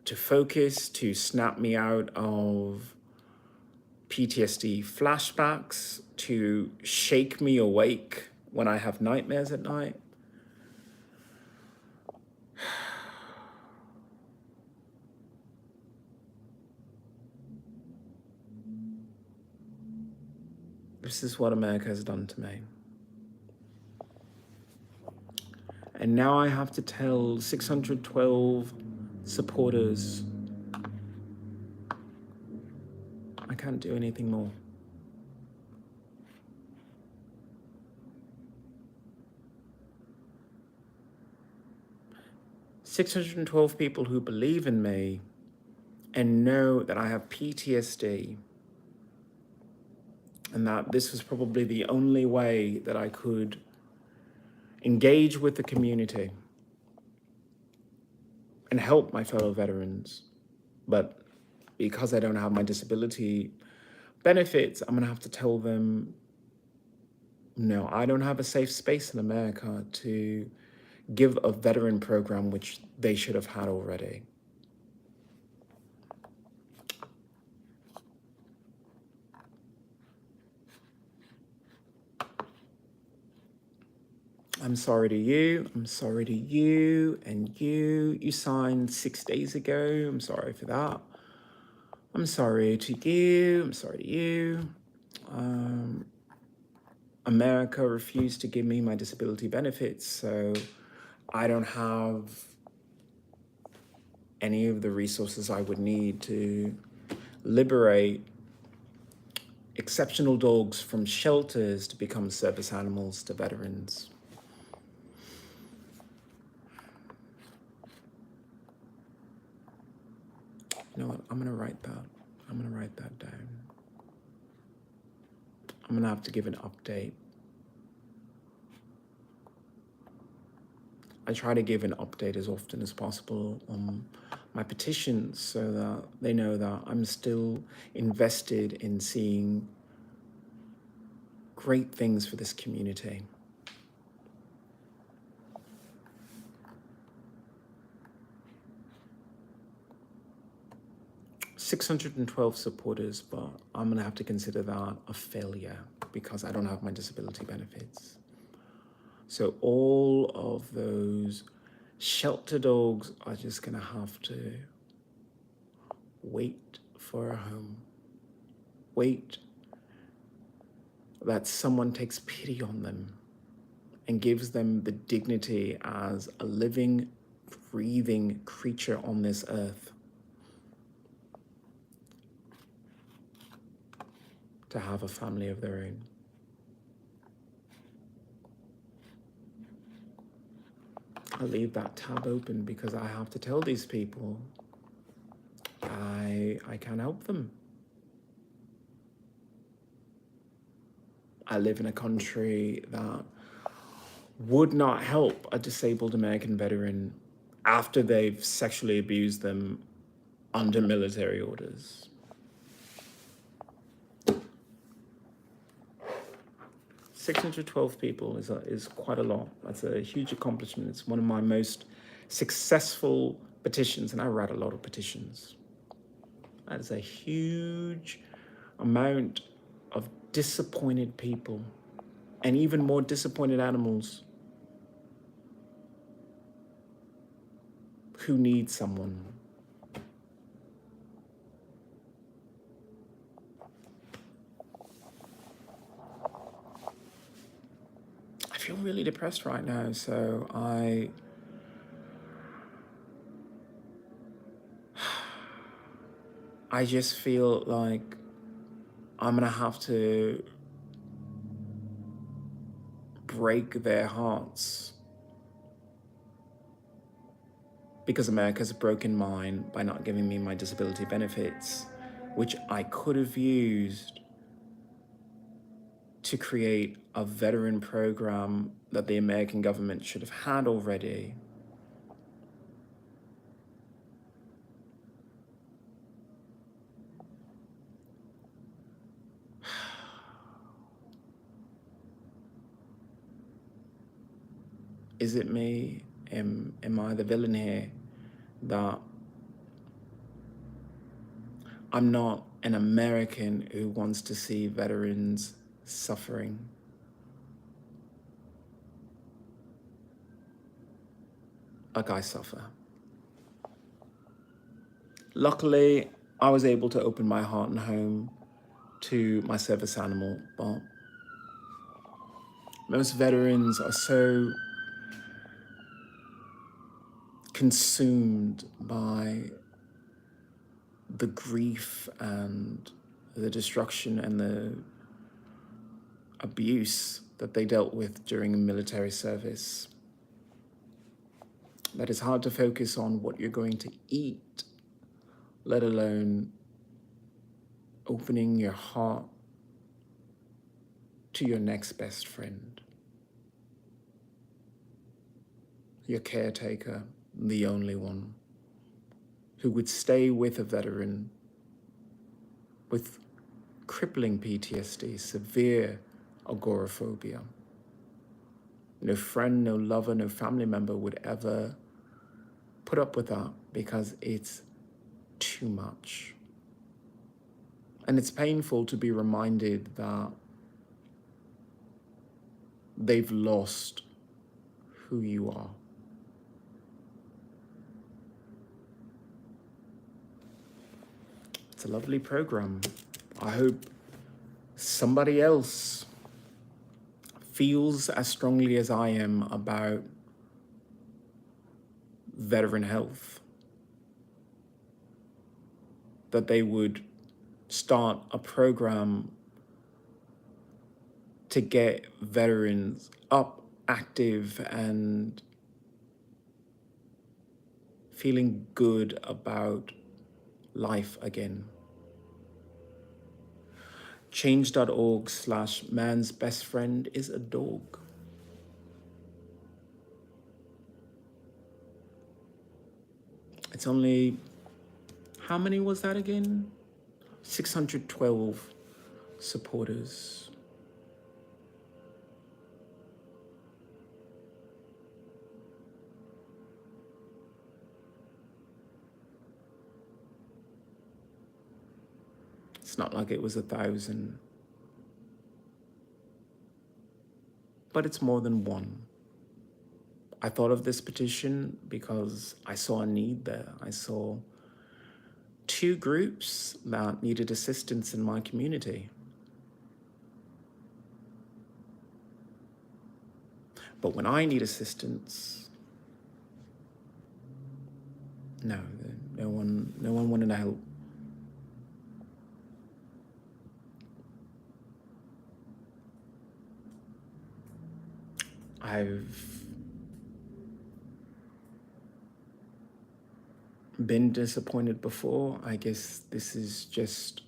to focus, to snap me out of PTSD flashbacks, to shake me awake when I have nightmares at night. This is what America has done to me. And now I have to tell 612 supporters I can't do anything more. "612 people who believe in me and know that I have PTSD, and that this was probably the only way that I could engage with the community and help my fellow veterans. But because I don't have my disability benefits, I'm gonna have to tell them, no, I don't have a safe space in America to give a veteran program which they should have had already." I'm sorry to you. I'm sorry to you and you. You signed 6 days ago. I'm sorry for that. I'm sorry to you. I'm sorry to you. America refused to give me my disability benefits, so I don't have any of the resources I would need to liberate exceptional dogs from shelters to become service animals to veterans. You know what? I'm gonna write that. I'm gonna write that down. I'm gonna have to give an update. I try to give an update as often as possible on my petitions so that they know that I'm still invested in seeing great things for this community. "612 supporters, but I'm gonna have to consider that a failure because I don't have my disability benefits. So all of those shelter dogs are just gonna have to wait for a home. Wait that someone takes pity on them and gives them the dignity as a living, breathing creature on this earth to have a family of their own." I leave that tab open because I have to tell these people I can't help them. I live in a country that would not help a disabled American veteran after they've sexually abused them under military orders. "612 people is quite a lot. That's a huge accomplishment. It's one of my most successful petitions, and I write a lot of petitions. That is a huge amount of disappointed people and even more disappointed animals who need someone. I feel really depressed right now, so I just feel like I'm gonna have to break their hearts because America's broken mine by not giving me my disability benefits, which I could have used to create a veteran program that the American government should have had already. Is it me? Am I the villain here? That I'm not an American who wants to see veterans suffering. Like I suffer. Luckily, I was able to open my heart and home to my service animal, but most veterans are so consumed by the grief and the destruction and the abuse that they dealt with during military service that it's hard to focus on what you're going to eat, let alone opening your heart to your next best friend, your caretaker, the only one, who would stay with a veteran with crippling PTSD, severe agoraphobia. No friend, no lover, no family member would ever put up with that because it's too much. And it's painful to be reminded that they've lost who you are. It's a lovely program. I hope somebody else feels as strongly as I am about veteran health, that they would start a program to get veterans up, active, and feeling good about life again. Change.org/man's best friend is a dog. It's only, how many was that again? 612 supporters. It's not like it was 1,000, but it's more than one. I thought of this petition because I saw a need there. I saw two groups that needed assistance in my community. But when I need assistance, no one wanted to help. I've been disappointed before. I guess this is just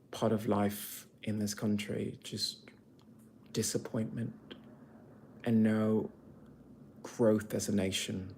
part of life in this country, just disappointment and no growth as a nation.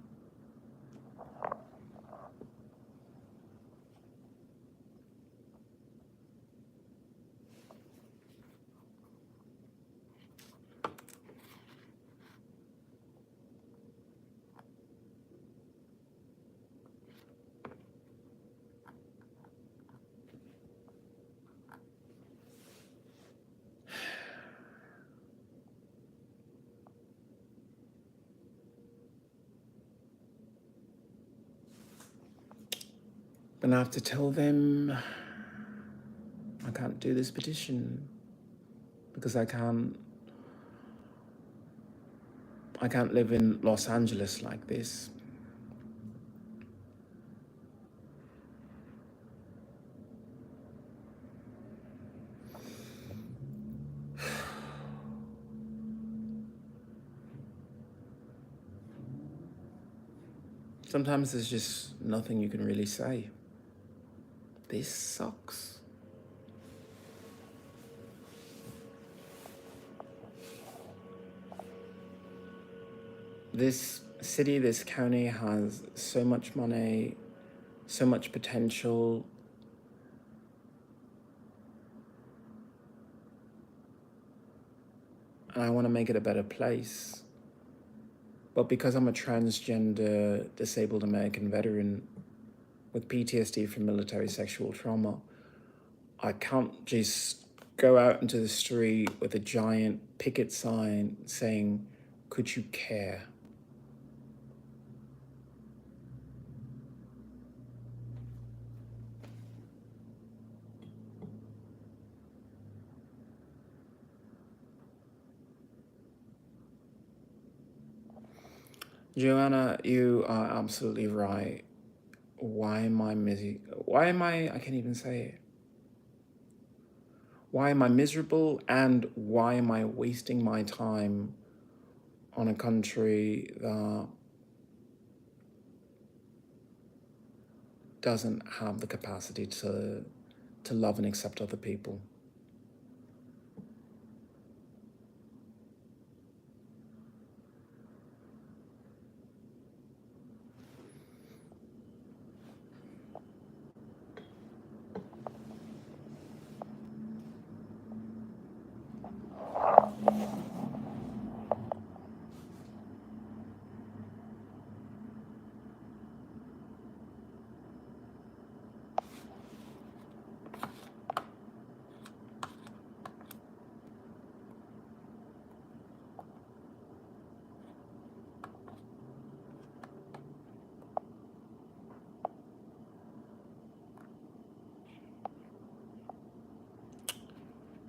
And I have to tell them I can't do this petition because I can't live in Los Angeles like this. Sometimes there's just nothing you can really say. This sucks. This city, this county has so much money, so much potential. And I want to make it a better place. But because I'm a transgender, disabled American veteran with PTSD from military sexual trauma, I can't just go out into the street with a giant picket sign saying, "Could you care?" Joanna, you are absolutely right. Why am I I can't even say it. Why am I miserable, and why am I wasting my time on a country that doesn't have the capacity to love and accept other people?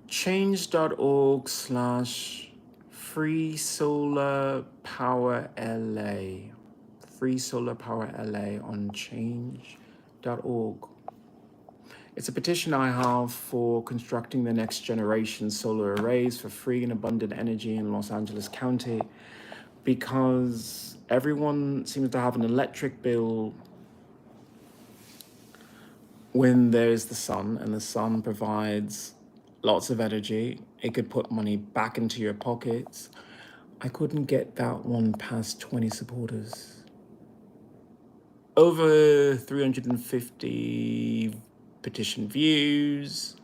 Change.org/Free Solar Power LA. Free Solar Power LA on change.org. It's a petition I have for constructing the next generation solar arrays for free and abundant energy in Los Angeles County, because everyone seems to have an electric bill when there's the sun, and the sun provides lots of energy. It could put money back into your pockets. I couldn't get that one past 20 supporters. Over 350 petition views.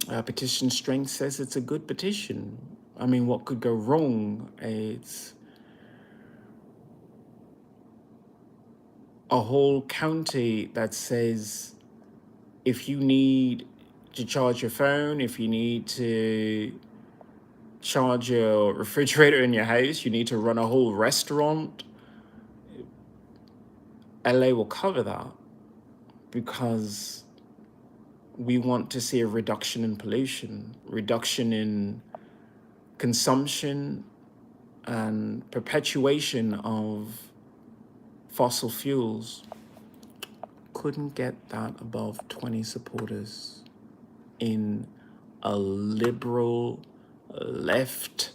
Petition strength says it's a good petition. I mean, what could go wrong? It's a whole county that says if you need to charge your phone, if you need to charge your refrigerator in your house, you need to run a whole restaurant, LA will cover that, because we want to see a reduction in pollution, reduction in consumption, and perpetuation of fossil fuels. Couldn't get that above 20 supporters in a liberal left,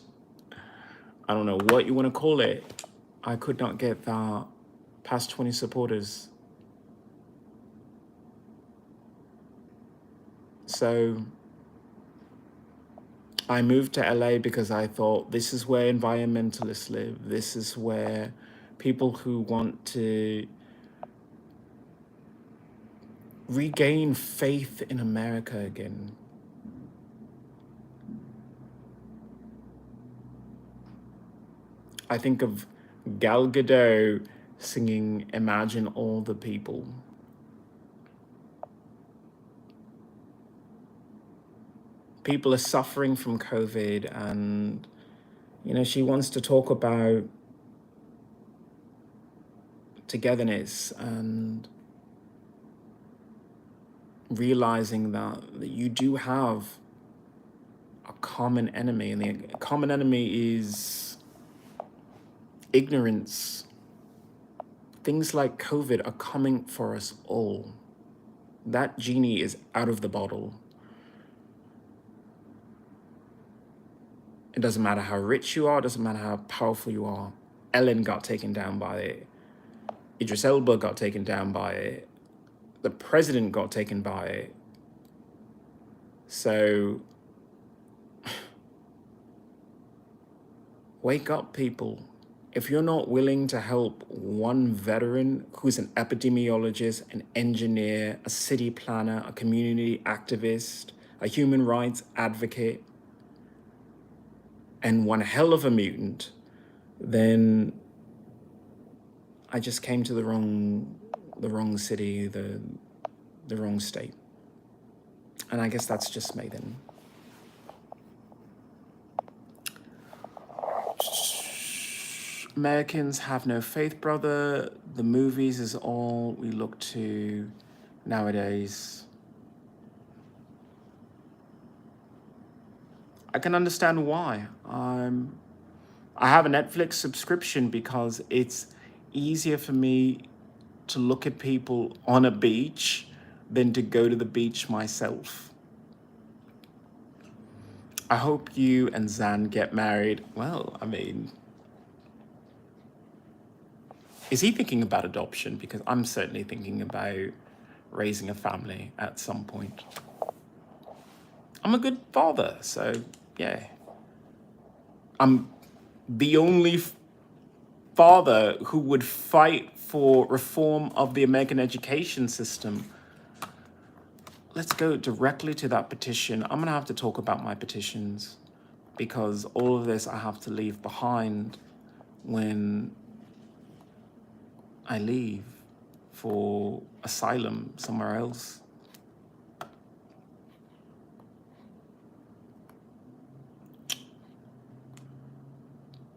I don't know what you want to call it. I could not get that past 20 supporters. So I moved to LA because I thought this is where environmentalists live. This is where people who want to regain faith in America again. I think of Gal Gadot singing "Imagine All the People." People are suffering from COVID, and she wants to talk about togetherness and realizing that you do have a common enemy, and the common enemy is ignorance. Things like COVID are coming for us all. That genie is out of the bottle. It doesn't matter how rich you are, it doesn't matter how powerful you are. Ellen got taken down by it. Idris Elba got taken down by it. The president got taken by it. So wake up, people. If you're not willing to help one veteran who's an epidemiologist, an engineer, a city planner, a community activist, a human rights advocate, and one hell of a mutant, then I just came to the wrong city, the wrong state. And I guess that's just me then. Americans have no faith, brother. The movies is all we look to nowadays. I can understand why. I have a Netflix subscription because it's easier for me to look at people on a beach than to go to the beach myself. I hope you and Zan get married. Well, I mean, is he thinking about adoption? Because I'm certainly thinking about raising a family at some point. I'm a good father, so yeah. I'm the only father who would fight for reform of the American education system. Let's go directly to that petition. I'm gonna have to talk about my petitions because all of this I have to leave behind when I leave for asylum somewhere else.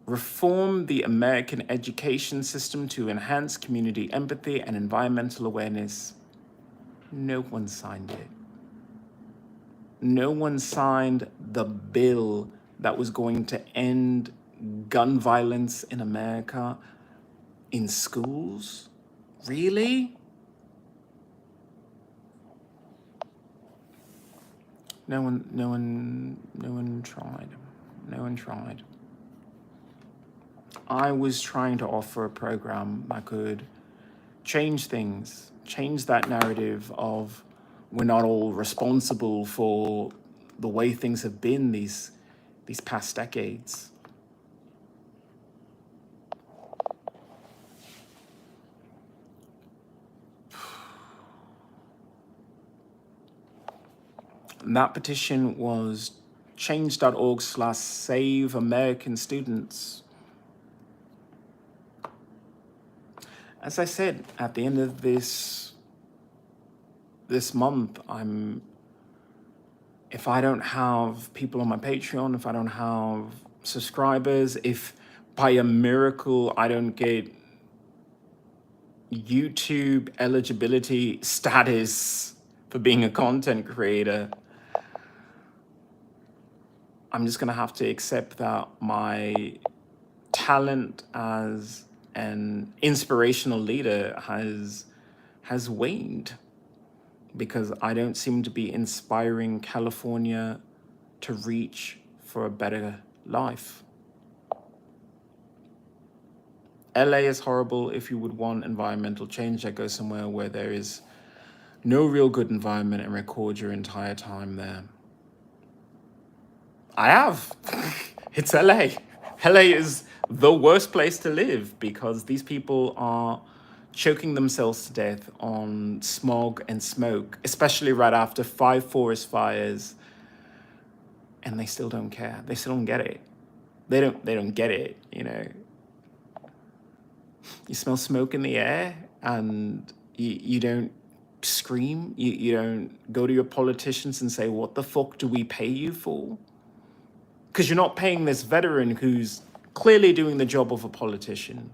Reform the American education system to enhance community empathy and environmental awareness. No one signed it. No one signed the bill that was going to end gun violence in America in schools. Really? No one tried. No one tried. I was trying to offer a program that could change things, change that narrative of we're not all responsible for the way things have been these past decades. And that petition was change.org/save American students. As I said, at the end of this month, if I don't have people on my Patreon, if I don't have subscribers, if by a miracle I don't get YouTube eligibility status for being a content creator, I'm just gonna have to accept that my talent as an inspirational leader has waned because I don't seem to be inspiring California to reach for a better life. LA is horrible. If you would want environmental change, I go somewhere where there is no real good environment and record your entire time there. I have. It's LA. LA is the worst place to live because these people are choking themselves to death on smog and smoke, especially right after 5 forest fires, and they still don't care. They still don't get it. They don't get it, you know. You smell smoke in the air and you don't scream. You don't go to your politicians and say, what the fuck do we pay you for? Because you're not paying this veteran who's clearly doing the job of a politician.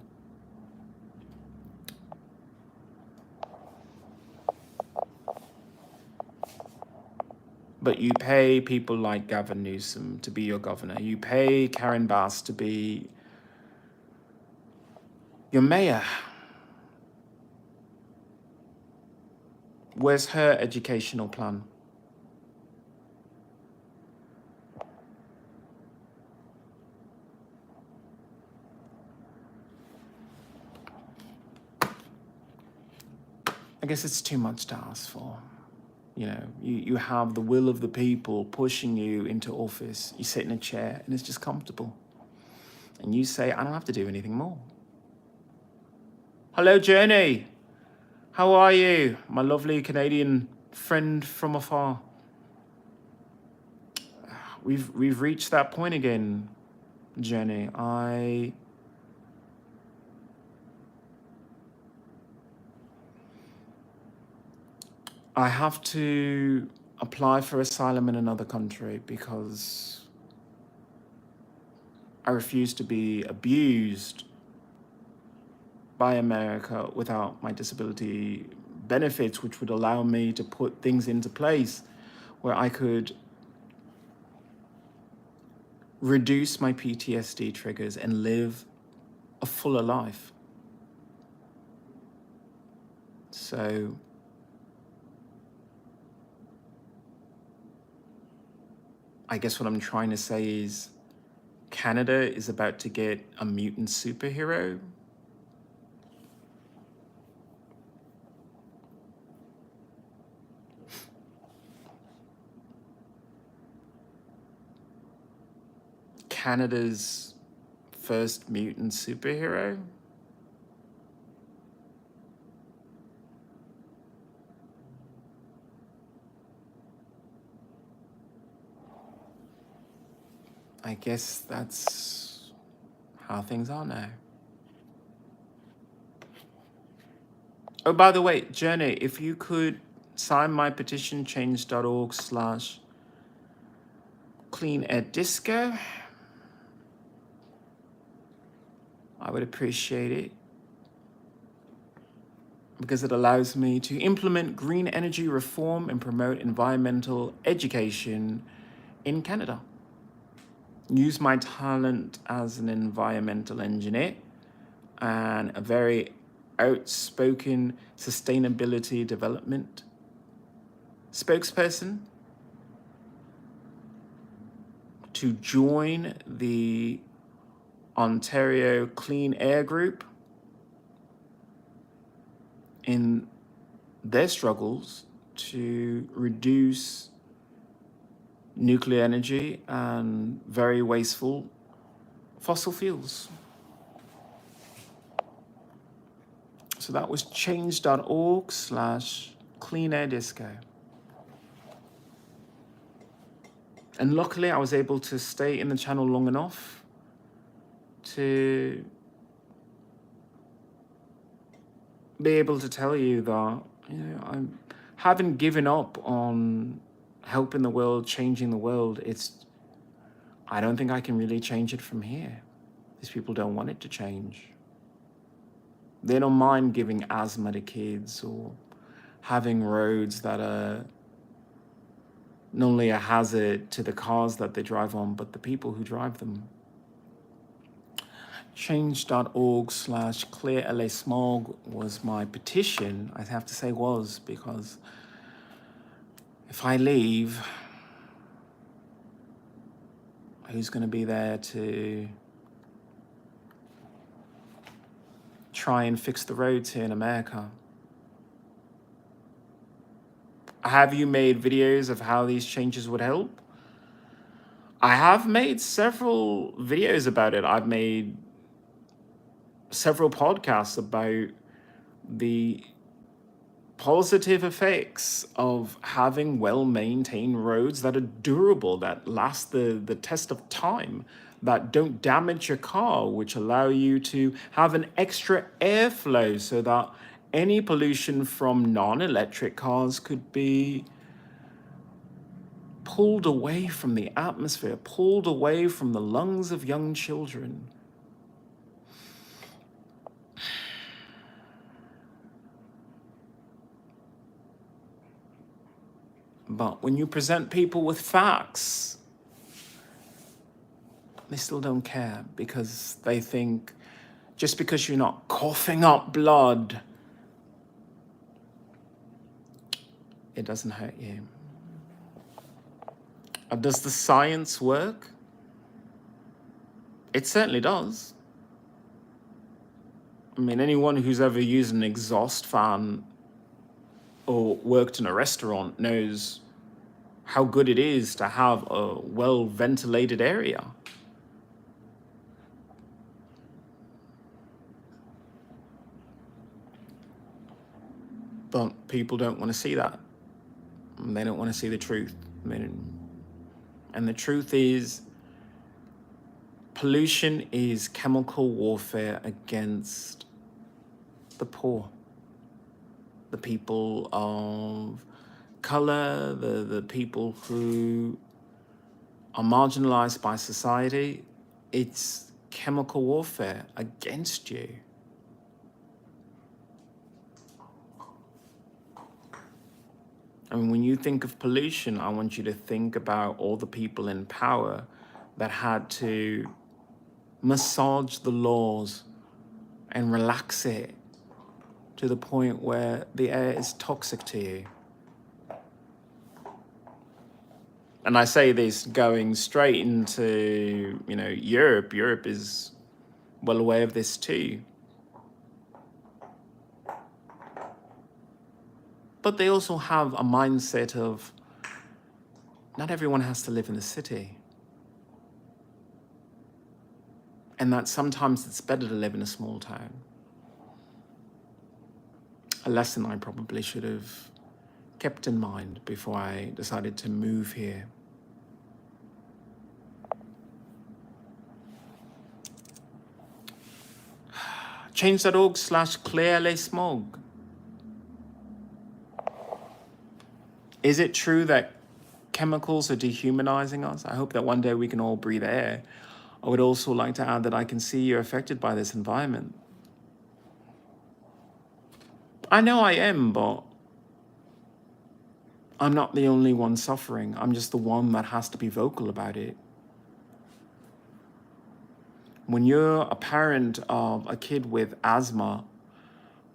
But you pay people like Gavin Newsom to be your governor. You pay Karen Bass to be your mayor. Where's her educational plan? I guess it's too much to ask for. You know, you have the will of the people pushing you into office. You sit in a chair and it's just comfortable. And you say, I don't have to do anything more. Hello, Journey. How are you, my lovely Canadian friend from afar? We've reached that point again, Journey. I have to apply for asylum in another country because I refuse to be abused by America without my disability benefits, which would allow me to put things into place where I could reduce my PTSD triggers and live a fuller life. So I guess what I'm trying to say is Canada is about to get a mutant superhero. Canada's first mutant superhero. I guess that's how things are now. Oh, by the way, Journey, if you could sign my petition, change.org/cleanair I would appreciate it because it allows me to implement green energy reform and promote environmental education in Canada. Use my talent as an environmental engineer and a very outspoken sustainability development spokesperson to join the Ontario Clean Air Group in their struggles to reduce nuclear energy and very wasteful fossil fuels. So that was change.org/cleanair. And luckily I was able to stay in the channel long enough to be able to tell you that, you know, I haven't given up on helping the world, changing the world. I don't think I can really change it from here. These people don't want it to change. They don't mind giving asthma to kids or having roads that are not only a hazard to the cars that they drive on, but the people who drive them. Change.org/clearlasmog was my petition. I have to say was, because if I leave, who's going to be there to try and fix the roads here in America? Have you made videos of how these changes would help? I have made several videos about it. I've made several podcasts about the positive effects of having well-maintained roads that are durable, that last the test of time, that don't damage your car, which allow you to have an extra airflow so that any pollution from non-electric cars could be pulled away from the atmosphere, pulled away from the lungs of young children. But when you present people with facts, they still don't care because they think just because you're not coughing up blood, it doesn't hurt you. Does the science work? It certainly does. I mean, anyone who's ever used an exhaust fan or worked in a restaurant knows how good it is to have a well-ventilated area. But people don't want to see that. They don't want to see the truth. And the truth is, pollution is chemical warfare against the poor, the people of color, the people who are marginalized by society. It's chemical warfare against you. I mean, when you think of pollution, I want you to think about all the people in power that had to massage the laws and relax it to the point where the air is toxic to you. And I say this going straight into, Europe. Europe is well aware of this too. But they also have a mindset of not everyone has to live in the city. And that sometimes it's better to live in a small town. A lesson I probably should have kept in mind before I decided to move here. Change.org/clear les smog. Is it true that chemicals are dehumanizing us? I hope that one day we can all breathe air. I would also like to add that I can see you're affected by this environment. I know I am, but I'm not the only one suffering. I'm just the one that has to be vocal about it. When you're a parent of a kid with asthma,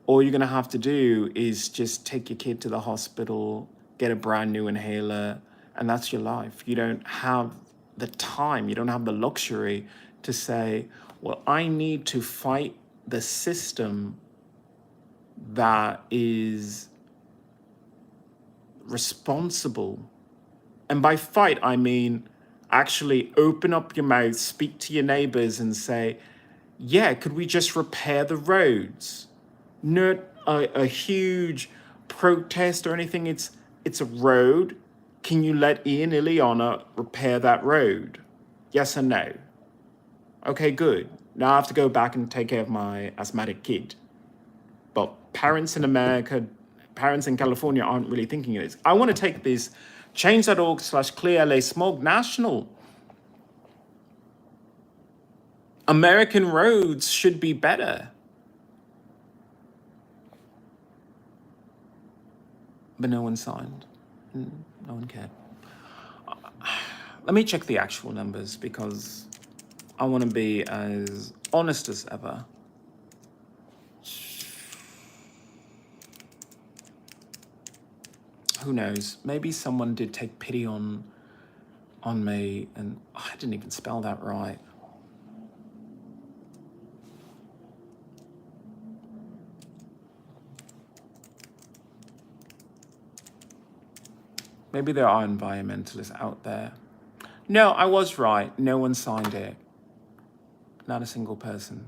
all you're gonna have to do is just take your kid to the hospital, get a brand new inhaler, and that's your life. You don't have the time, you don't have the luxury to say, well, I need to fight the system that is responsible. And by fight, I mean actually open up your mouth, speak to your neighbors and say, yeah, could we just repair the roads? Not a huge protest or anything. It's a road. Can you let IanXIlyana repair that road? Yes or no? Okay, good. Now I have to go back and take care of my asthmatic kid. But parents in America, parents in California aren't really thinking of this. I want to take this change.org/clear les smog national. American roads should be better. But no one signed. No one cared. Let me check the actual numbers because I want to be as honest as ever. Who knows? Maybe someone did take pity on me, and I didn't even spell that right. Maybe there are environmentalists out there. No, I was right. No one signed it. Not a single person.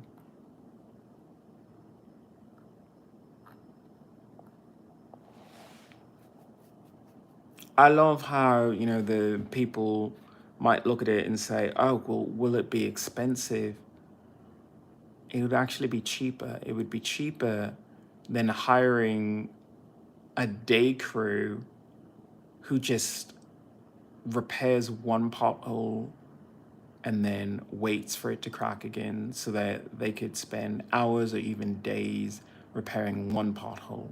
I love how, the people might look at it and say, oh, well, will it be expensive? It would actually be cheaper. It would be cheaper than hiring a day crew who just repairs one pothole and then waits for it to crack again so that they could spend hours or even days repairing one pothole.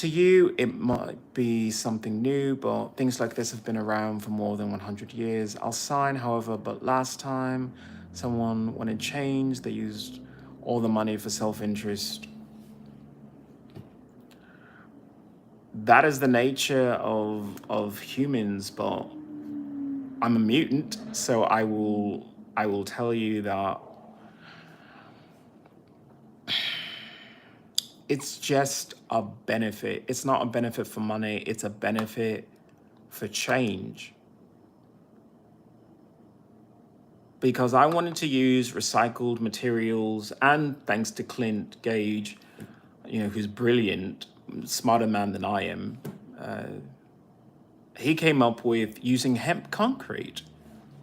To you, it might be something new, but things like this have been around for more than 100 years. I'll sign, however, but last time someone wanted change, they used all the money for self-interest. That is the nature of humans, but I'm a mutant, so I will tell you that it's just a benefit. It's not a benefit for money, it's a benefit for change. Because I wanted to use recycled materials, and thanks to Clint Gage, who's brilliant, smarter man than I am, he came up with using hemp concrete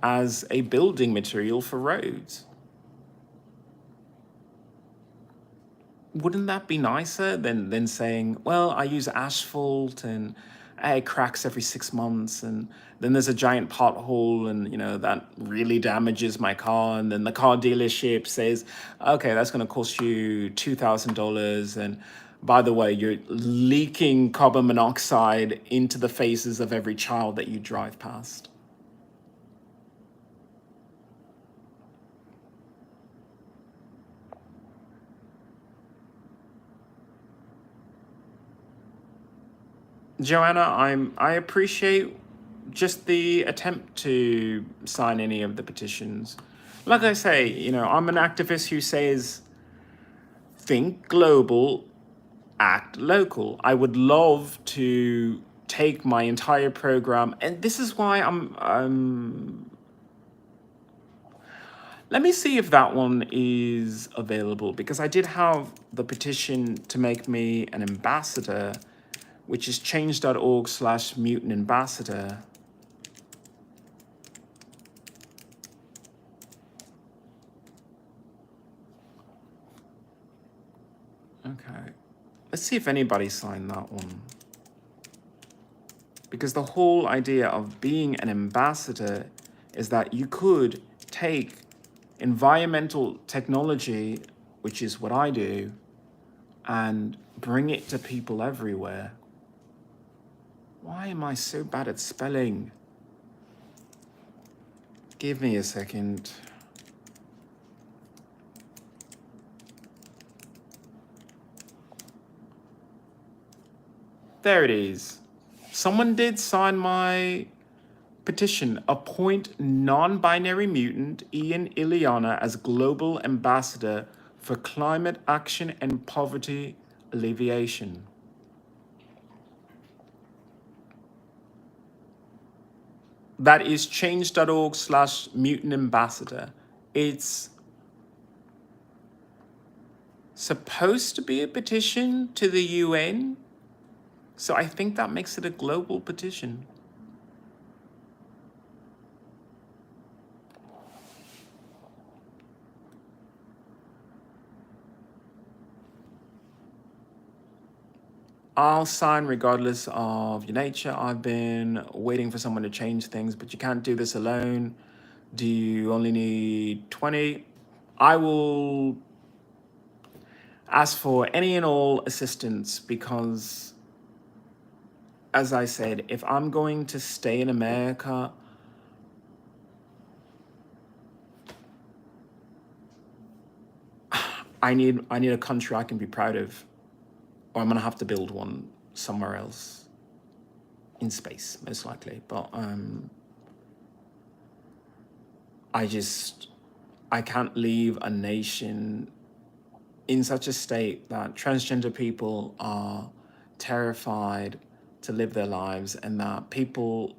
as a building material for roads. Wouldn't that be nicer than saying, well, I use asphalt and it cracks every 6 months, and then there's a giant pothole, and that really damages my car, and then the car dealership says, okay, that's going to cost you $2,000, and by the way, you're leaking carbon monoxide into the faces of every child that you drive past. Joanna, I appreciate just the attempt to sign any of the petitions. Like I say, I'm an activist who says, think global, act local. I would love to take my entire program, and this is why let me see if that one is available, because I did have the petition to make me an ambassador, which is change.org/mutant ambassador. Okay, let's see if anybody signed that one. Because the whole idea of being an ambassador is that you could take environmental technology, which is what I do, and bring it to people everywhere. Why am I so bad at spelling? Give me a second. There it is. Someone did sign my petition. Appoint non-binary mutant IanXIlyana as global ambassador for climate action and poverty alleviation. That is change.org/mutant ambassador. It's supposed to be a petition to the UN, so I think that makes it a global petition. I'll sign regardless of your nature. I've been waiting for someone to change things, but you can't do this alone. Do you only need 20? I will ask for any and all assistance, because, as I said, if I'm going to stay in America, I need a country I can be proud of, or I'm gonna have to build one somewhere else, in space, most likely. But I can't leave a nation in such a state that transgender people are terrified to live their lives, and that people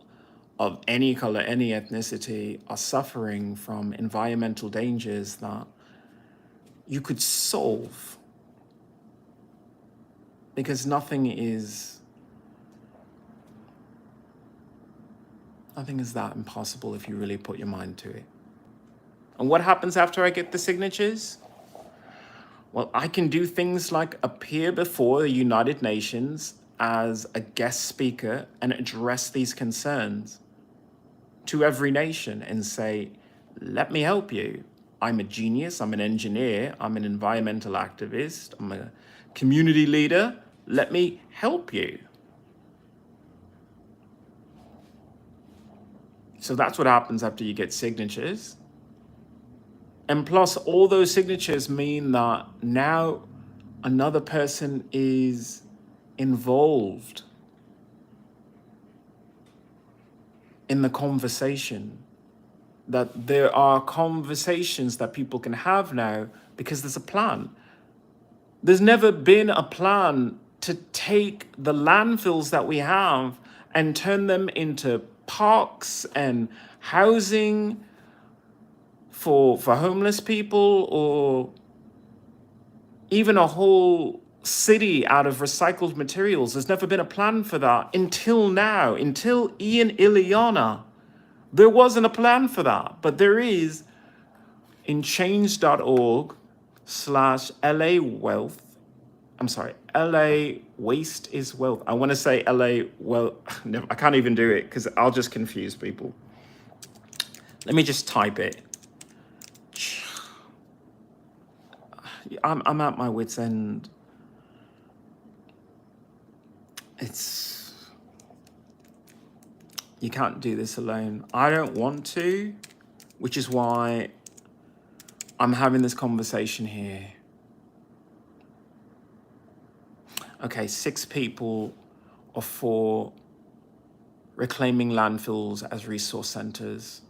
of any color, any ethnicity are suffering from environmental dangers that you could solve, because nothing is that impossible if you really put your mind to it. And what happens after I get the signatures? Well, I can do things like appear before the United Nations as a guest speaker and address these concerns to every nation and say, let me help you. I'm a genius, I'm an engineer, I'm an environmental activist, I'm a community leader, Let me help you. So that's what happens after you get signatures. And plus, all those signatures mean that now another person is involved in the conversation. That there are conversations that people can have now because there's a plan. There's never been a plan to take the landfills that we have and turn them into parks and housing for homeless people, or even a whole city out of recycled materials. There's never been a plan for that until now, until IanXIlyana. There wasn't a plan for that, but there is in change.org/LA Wealth. I'm sorry, LA Waste is Wealth. I want to say LA, well, no, I can't even do it because I'll just confuse people. Let me just type it. I'm at my wit's end. You can't do this alone. I don't want to, which is why I'm having this conversation here. Okay, 6 people are for reclaiming landfills as resource centers.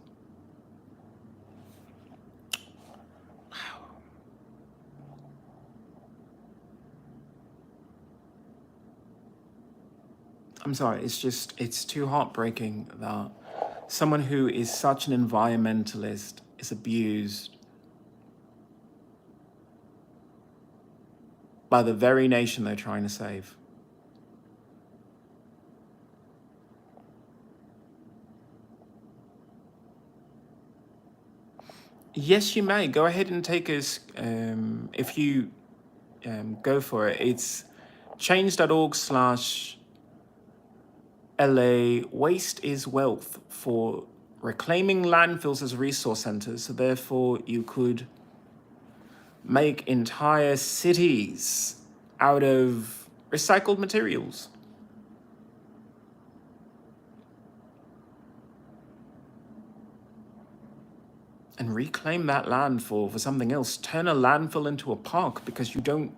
I'm sorry, it's too heartbreaking that someone who is such an environmentalist is abused by the very nation they're trying to save. Yes, you may. Go ahead and take us, if you go for it. It's change.org/LA Waste is Wealth for reclaiming landfills as resource centers. So therefore you could make entire cities out of recycled materials. And reclaim that land for something else. Turn a landfill into a park, because you don't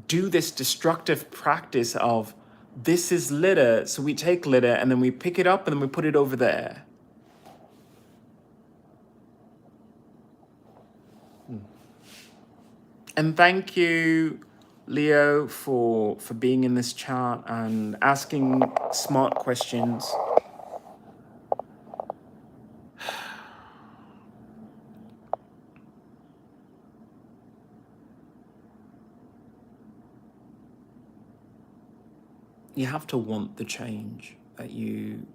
do this destructive practice of, this is litter, so we take litter and then we pick it up and then we put it over there. And thank you, Leo, for being in this chat and asking smart questions. You have to want the change that you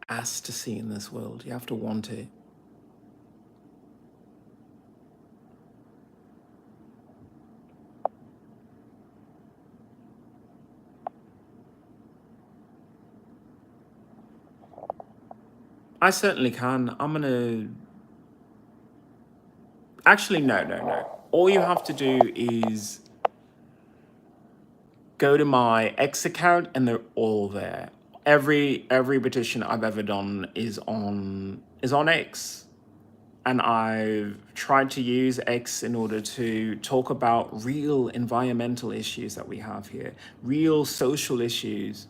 ask to see in this world. You have to want it. I certainly can. I'm gonna... Actually, no. All you have to do is go to my X account and they're all there. Every petition I've ever done is on X. And I've tried to use X in order to talk about real environmental issues that we have here, real social issues.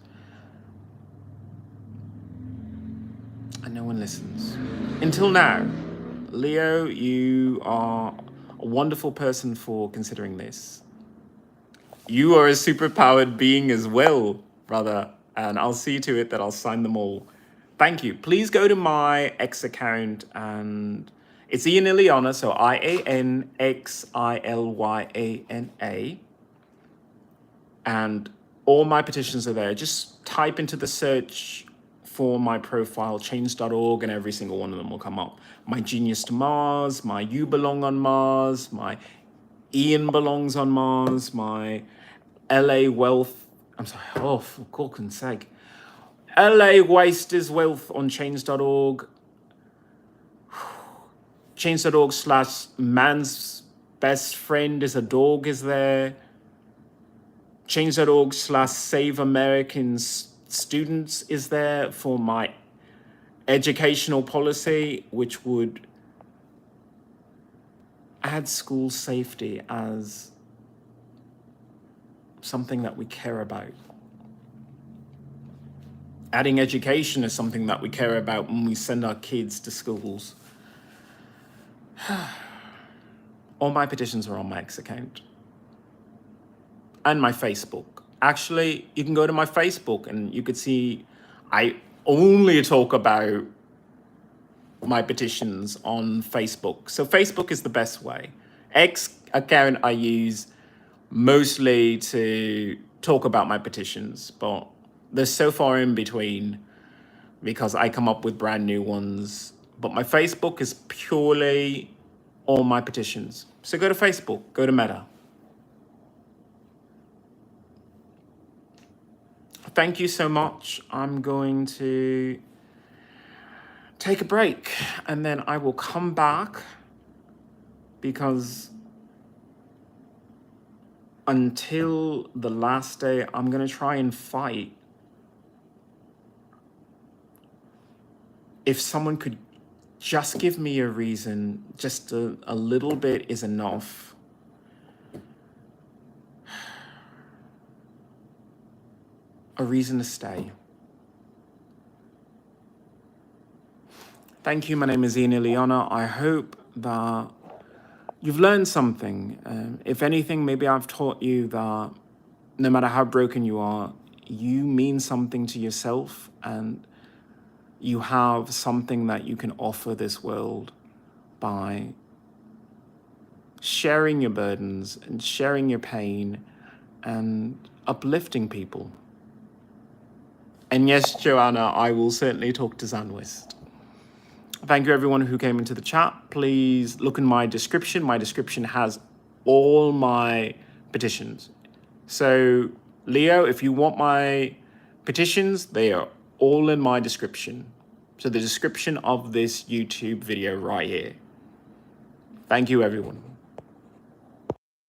And no one listens. Until now. Leo, you are a wonderful person for considering this. You are a superpowered being as well, brother. And I'll see to it that I'll sign them all. Thank you. Please go to my X account, and it's IanXIlyana, so IanXIlyana. And all my petitions are there. Just type into the search for my profile, change.org, and every single one of them will come up. My Genius to Mars, my You Belong on Mars, my Ian Belongs on Mars, my LA Wealth, I'm sorry, oh, for cork's sake. LA Waste is Wealth on change.org. Change.org/man's best friend is a dog is there. Change.org/Save American Students is there for my educational policy, which would add school safety as something that we care about. Adding education is something that we care about when we send our kids to schools. All my petitions are on my X account and my Facebook. Actually, you can go to my Facebook and you could see I only talk about my petitions on Facebook. So Facebook is the best way. X account I use mostly to talk about my petitions, but they're so far in between because I come up with brand new ones. But my Facebook is purely all my petitions. So go to Facebook, go to Meta. Thank you so much. I'm going to take a break and then I will come back because until the last day, I'm going to try and fight. If someone could just give me a reason, just a little bit is enough. A reason to stay. Thank you. My name is IanXIlyana. I hope that you've learned something. If anything, maybe I've taught you that no matter how broken you are, you mean something to yourself and you have something that you can offer this world by sharing your burdens and sharing your pain and uplifting people. And yes, Joanna, I will certainly talk to Zanwist. Thank you everyone who came into the chat. Please look in my description. My description has all my petitions. So Leo, if you want my petitions, they are all in my description. So the description of this YouTube video right here. Thank you, everyone.